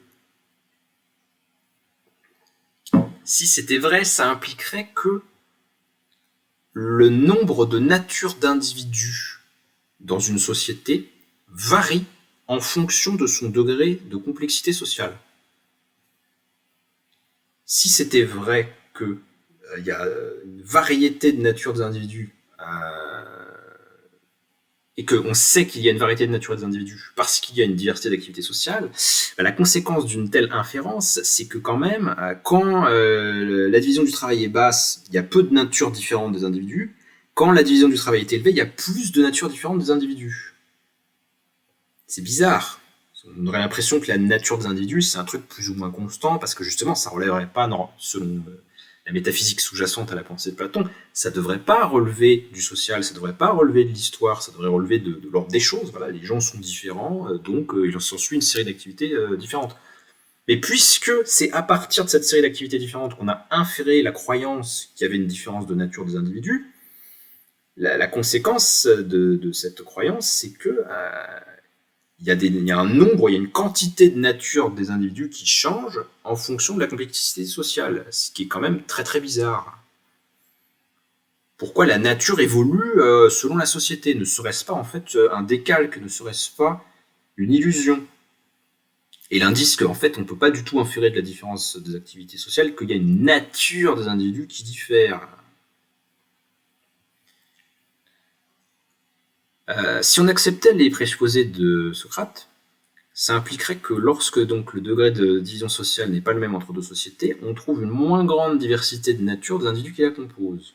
si c'était vrai, ça impliquerait que le nombre de natures d'individus dans une société varie en fonction de son degré de complexité sociale. Si c'était vrai qu'il y a une variété de natures des individus et qu'on sait qu'il y a une variété de nature des individus parce qu'il y a une diversité d'activités sociales, la conséquence d'une telle inférence, c'est que quand même, quand la division du travail est basse, il y a peu de natures différentes des individus. Quand la division du travail est élevée, il y a plus de natures différentes des individus. C'est bizarre. On aurait l'impression que la nature des individus, c'est un truc plus ou moins constant, parce que justement, ça ne relèverait pas, selon la métaphysique sous-jacente à la pensée de Platon, ça ne devrait pas relever du social, ça ne devrait pas relever de l'histoire, ça devrait relever de l'ordre des choses. Voilà, les gens sont différents, donc il en s'ensuit une série d'activités différentes. Mais puisque c'est à partir de cette série d'activités différentes qu'on a inféré la croyance qu'il y avait une différence de nature des individus, la conséquence de cette croyance, c'est que il y a un nombre, il y a une quantité de nature des individus qui change en fonction de la complexité sociale, ce qui est quand même très très bizarre. Pourquoi la nature évolue selon la société? Ne serait-ce pas en fait un décalque? Ne serait-ce pas une illusion? Et l'indice qu'en fait on ne peut pas du tout inférer de la différence des activités sociales qu'il y a une nature des individus qui diffère. Si on acceptait les présupposés de Socrate, ça impliquerait que lorsque donc le degré de division sociale n'est pas le même entre deux sociétés, on trouve une moins grande diversité de nature des individus qui la composent.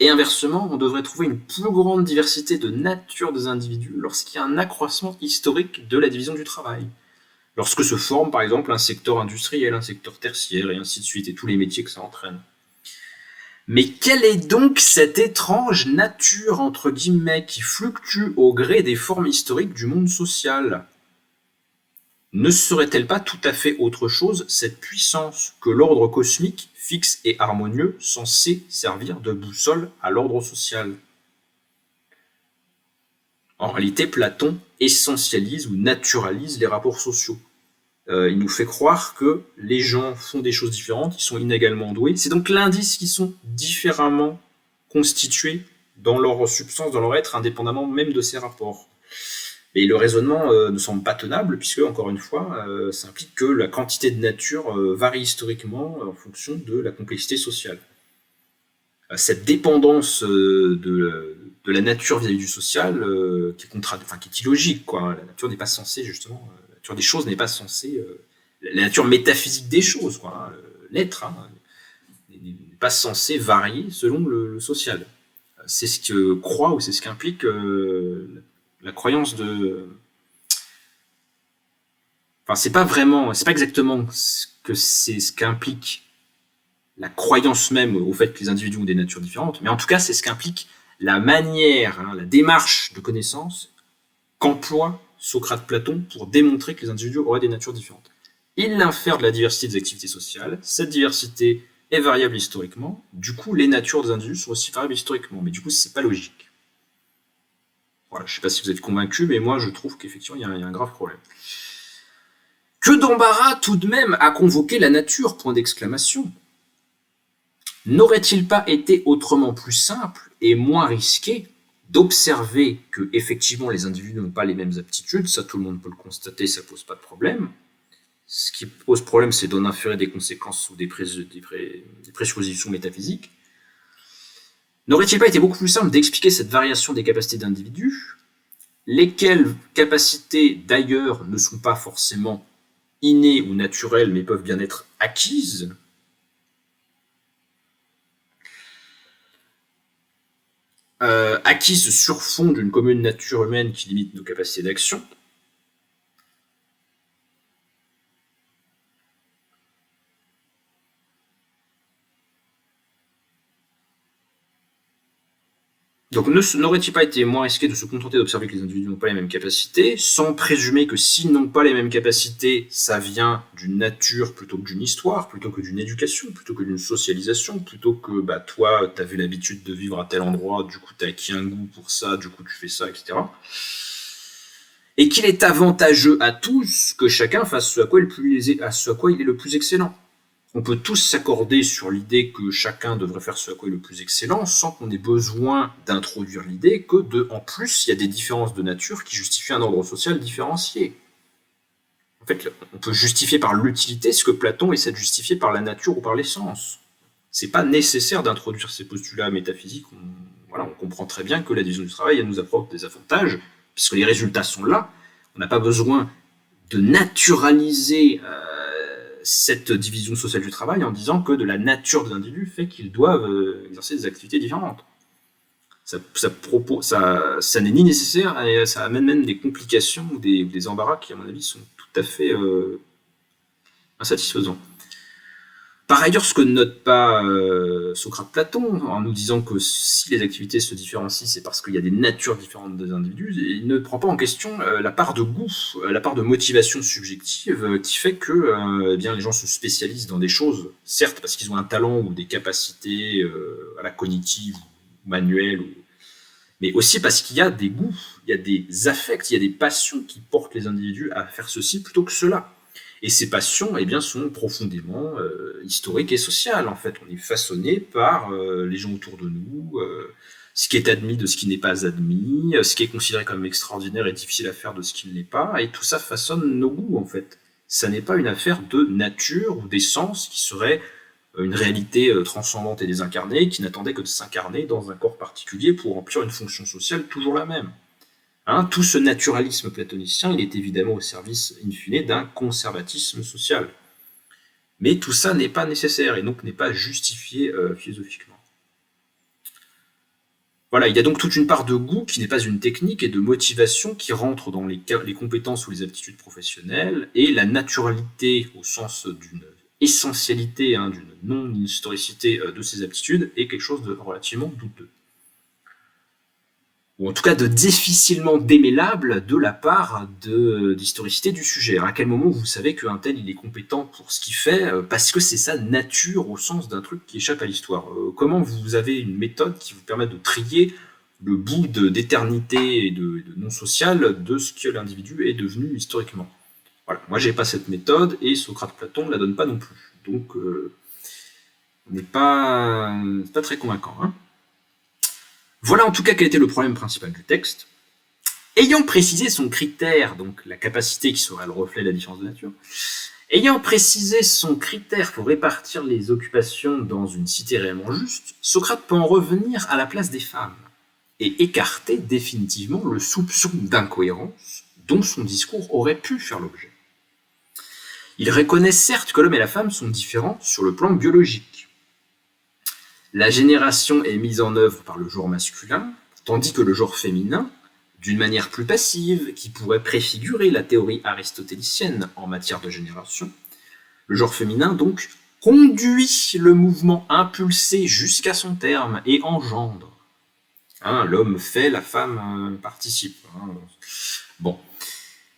Et inversement, on devrait trouver une plus grande diversité de nature des individus lorsqu'il y a un accroissement historique de la division du travail. Lorsque se forme par exemple un secteur industriel, un secteur tertiaire, et ainsi de suite, et tous les métiers que ça entraîne. Mais quelle est donc cette étrange nature, entre guillemets, qui fluctue au gré des formes historiques du monde social? Ne serait-elle pas tout à fait autre chose, cette puissance que l'ordre cosmique, fixe et harmonieux, censé servir de boussole à l'ordre social? En réalité, Platon essentialise ou naturalise les rapports sociaux. Il nous fait croire que les gens font des choses différentes, ils sont inégalement doués. C'est donc l'indice qu'ils sont différemment constitués dans leur substance, dans leur être, indépendamment même de ces rapports. Et le raisonnement ne semble pas tenable, puisque, encore une fois, ça implique que la quantité de nature varie historiquement en fonction de la complexité sociale. Cette dépendance de la nature vis-à-vis du social, qui est illogique, quoi. La nature n'est pas censée, justement, la nature des choses n'est pas censée, la nature métaphysique des choses, quoi, l'être, n'est pas censé varier selon le social. C'est ce que croit, ou c'est ce qu'implique la croyance de... Enfin, c'est pas exactement ce qu'implique la croyance même au fait que les individus ont des natures différentes, mais en tout cas, c'est ce qu'implique la manière, la démarche de connaissance qu'emploie Socrate-Platon pour démontrer que les individus auraient des natures différentes. Il infère de la diversité des activités sociales, cette diversité est variable historiquement, du coup, les natures des individus sont aussi variables historiquement, mais du coup, c'est pas logique. Voilà, je ne sais pas si vous êtes convaincu, mais moi, je trouve qu'effectivement, il y a un grave problème. Que d'embarras, tout de même, à convoquer la nature, point d'exclamation. N'aurait-il pas été autrement plus simple et moins risqué d'observer que, effectivement, les individus n'ont pas les mêmes aptitudes, ça tout le monde peut le constater, ça pose pas de problème. Ce qui pose problème, c'est d'en inférer des conséquences ou des présuppositions métaphysiques. N'aurait-il pas été beaucoup plus simple d'expliquer cette variation des capacités d'individus, lesquelles capacités d'ailleurs ne sont pas forcément innées ou naturelles, mais peuvent bien être acquises, acquises sur fond d'une commune nature humaine qui limite nos capacités d'action. Donc n'aurait-il pas été moins risqué de se contenter d'observer que les individus n'ont pas les mêmes capacités, sans présumer que s'ils n'ont pas les mêmes capacités, ça vient d'une nature plutôt que d'une histoire, plutôt que d'une éducation, plutôt que d'une socialisation, plutôt que toi, t'avais l'habitude de vivre à tel endroit, du coup t'as acquis un goût pour ça, du coup tu fais ça, etc. Et qu'il est avantageux à tous que chacun fasse ce à quoi il est le plus excellent. On peut tous s'accorder sur l'idée que chacun devrait faire ce à quoi il est le plus excellent, sans qu'on ait besoin d'introduire l'idée que, en plus, il y a des différences de nature qui justifient un ordre social différencié. En fait, on peut justifier par l'utilité ce que Platon essaie de justifier par la nature ou par l'essence. C'est pas nécessaire d'introduire ces postulats métaphysiques. On comprend très bien que la division du travail, elle nous apporte des avantages, puisque les résultats sont là. On n'a pas besoin de naturaliser cette division sociale du travail en disant que de la nature de l'individu fait qu'ils doivent exercer des activités différentes. Ça n'est ni nécessaire et ça amène même des complications ou des embarras qui, à mon avis, sont tout à fait insatisfaisants. Par ailleurs, ce que ne note pas Socrate-Platon, en nous disant que si les activités se différencient, c'est parce qu'il y a des natures différentes des individus, il ne prend pas en question la part de goût, la part de motivation subjective qui fait que les gens se spécialisent dans des choses, certes parce qu'ils ont un talent ou des capacités cognitives, manuelles, mais aussi parce qu'il y a des goûts, il y a des affects, il y a des passions qui portent les individus à faire ceci plutôt que cela. Et ces passions sont profondément historiques et sociales. En fait, on est façonné par les gens autour de nous, ce qui est admis de ce qui n'est pas admis, ce qui est considéré comme extraordinaire et difficile à faire de ce qui ne l'est pas, et tout ça façonne nos goûts, en fait. Ça n'est pas une affaire de nature ou d'essence qui serait une réalité transcendante et désincarnée, qui n'attendait que de s'incarner dans un corps particulier pour remplir une fonction sociale toujours la même. Tout ce naturalisme platonicien, il est évidemment au service, in fine, d'un conservatisme social. Mais tout ça n'est pas nécessaire et donc n'est pas justifié philosophiquement. Voilà, il y a donc toute une part de goût qui n'est pas une technique et de motivation qui rentre dans les compétences ou les aptitudes professionnelles, et la naturalité au sens d'une essentialité, d'une non-historicité de ces aptitudes est quelque chose de relativement douteux. Ou en tout cas de difficilement démêlable de la part d'historicité du sujet. À quel moment vous savez qu'un tel il est compétent pour ce qu'il fait parce que c'est sa nature au sens d'un truc qui échappe à l'histoire. Comment vous avez une méthode qui vous permet de trier le bout d'éternité et de non-social de ce que l'individu est devenu historiquement? Voilà, moi j'ai pas cette méthode et Socrate-Platon ne la donne pas non plus. Donc n'est pas très convaincant. Voilà en tout cas quel était le problème principal du texte. Ayant précisé son critère, donc la capacité qui serait le reflet de la différence de nature, ayant précisé son critère pour répartir les occupations dans une cité réellement juste, Socrate peut en revenir à la place des femmes et écarter définitivement le soupçon d'incohérence dont son discours aurait pu faire l'objet. Il reconnaît certes que l'homme et la femme sont différents sur le plan biologique. La génération est mise en œuvre par le genre masculin, tandis que le genre féminin, d'une manière plus passive, qui pourrait préfigurer la théorie aristotélicienne en matière de génération, le genre féminin donc conduit le mouvement impulsé jusqu'à son terme et engendre. L'homme fait, la femme participe. Bon.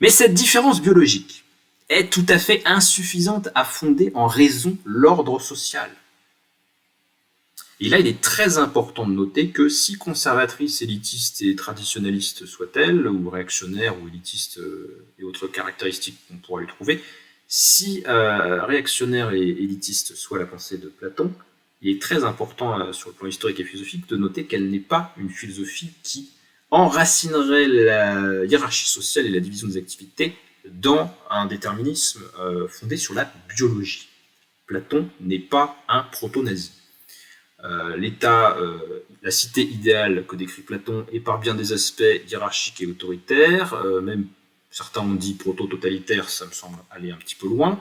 Mais cette différence biologique est tout à fait insuffisante à fonder en raison l'ordre social. Et là, il est très important de noter que si conservatrice, élitiste et traditionnaliste soit-elle, ou réactionnaire, ou élitiste et autres caractéristiques qu'on pourra lui trouver, si réactionnaire et élitiste soit la pensée de Platon, il est très important sur le plan historique et philosophique de noter qu'elle n'est pas une philosophie qui enracinerait la hiérarchie sociale et la division des activités dans un déterminisme fondé sur la biologie. Platon n'est pas un proto-nazi. L'État, la cité idéale que décrit Platon est par bien des aspects hiérarchique et autoritaire, même certains ont dit proto-totalitaire, ça me semble aller un petit peu loin.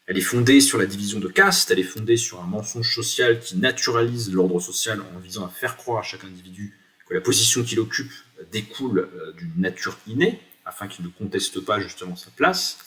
Elle est fondée sur la division de caste, elle est fondée sur un mensonge social qui naturalise l'ordre social en visant à faire croire à chaque individu que la position qu'il occupe découle d'une nature innée, afin qu'il ne conteste pas justement sa place.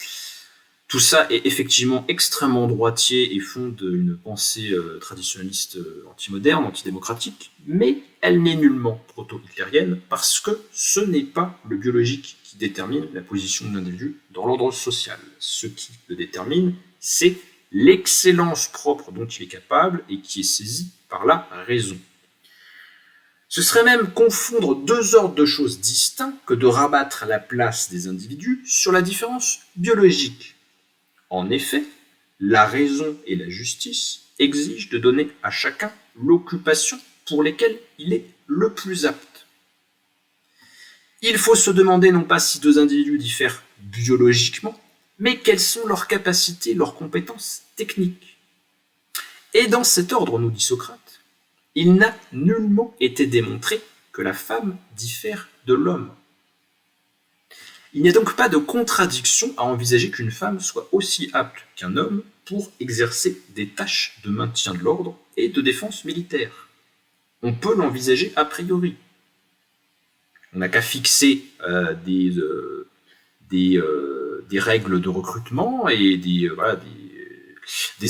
Tout ça est effectivement extrêmement droitier et fonde une pensée traditionnaliste anti-moderne, antidémocratique, mais elle n'est nullement proto-hitlérienne parce que ce n'est pas le biologique qui détermine la position de l'individu dans l'ordre social. Ce qui le détermine, c'est l'excellence propre dont il est capable et qui est saisie par la raison. Ce serait même confondre deux ordres de choses distincts que de rabattre la place des individus sur la différence biologique. En effet, la raison et la justice exigent de donner à chacun l'occupation pour laquelle il est le plus apte. Il faut se demander non pas si deux individus diffèrent biologiquement, mais quelles sont leurs capacités, leurs compétences techniques. Et dans cet ordre, nous dit Socrate, il n'a nullement été démontré que la femme diffère de l'homme. Il n'y a donc pas de contradiction à envisager qu'une femme soit aussi apte qu'un homme pour exercer des tâches de maintien de l'ordre et de défense militaire. On peut l'envisager a priori. On n'a qu'à fixer des règles de recrutement et des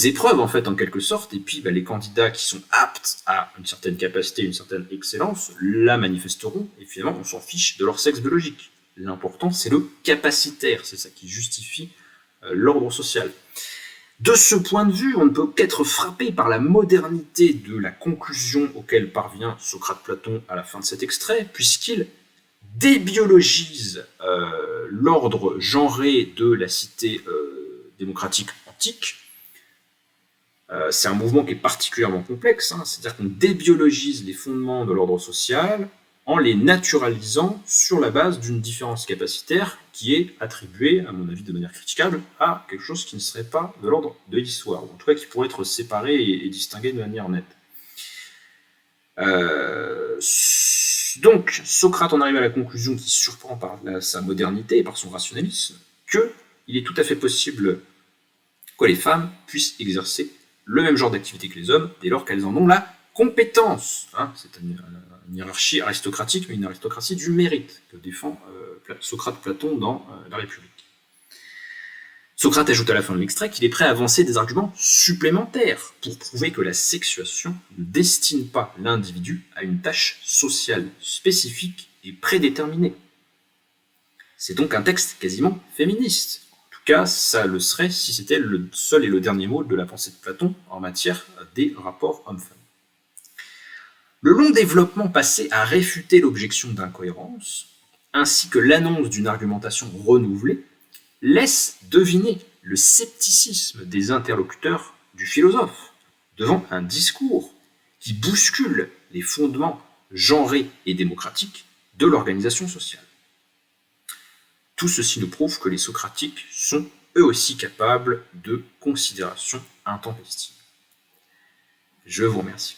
épreuves en fait en quelque sorte, et puis les candidats qui sont aptes à une certaine capacité, une certaine excellence, la manifesteront, et finalement on s'en fiche de leur sexe biologique. L'important c'est le capacitaire, c'est ça qui justifie l'ordre social. De ce point de vue, on ne peut qu'être frappé par la modernité de la conclusion auquel parvient Socrate-Platon à la fin de cet extrait, puisqu'il débiologise l'ordre genré de la cité démocratique antique. C'est un mouvement qui est particulièrement complexe, c'est-à-dire qu'on débiologise les fondements de l'ordre social en les naturalisant sur la base d'une différence capacitaire qui est attribuée, à mon avis de manière critiquable, à quelque chose qui ne serait pas de l'ordre de l'histoire, ou en tout cas qui pourrait être séparé et distingué de manière nette. Donc, Socrate en arrive à la conclusion qui surprend par sa modernité et par son rationalisme, qu'il est tout à fait possible que les femmes puissent exercer le même genre d'activité que les hommes, dès lors qu'elles en ont la compétence. C'est une hiérarchie aristocratique, mais une aristocratie du mérite, que défend Socrate-Platon dans La République. Socrate ajoute à la fin de l'extrait qu'il est prêt à avancer des arguments supplémentaires pour prouver que la sexuation ne destine pas l'individu à une tâche sociale spécifique et prédéterminée. C'est donc un texte quasiment féministe. En tout cas, ça le serait si c'était le seul et le dernier mot de la pensée de Platon en matière des rapports hommes-femmes. Le long développement passé à réfuter l'objection d'incohérence, ainsi que l'annonce d'une argumentation renouvelée, laisse deviner le scepticisme des interlocuteurs du philosophe devant un discours qui bouscule les fondements genrés et démocratiques de l'organisation sociale. Tout ceci nous prouve que les socratiques sont eux aussi capables de considérations intempestives. Je vous remercie.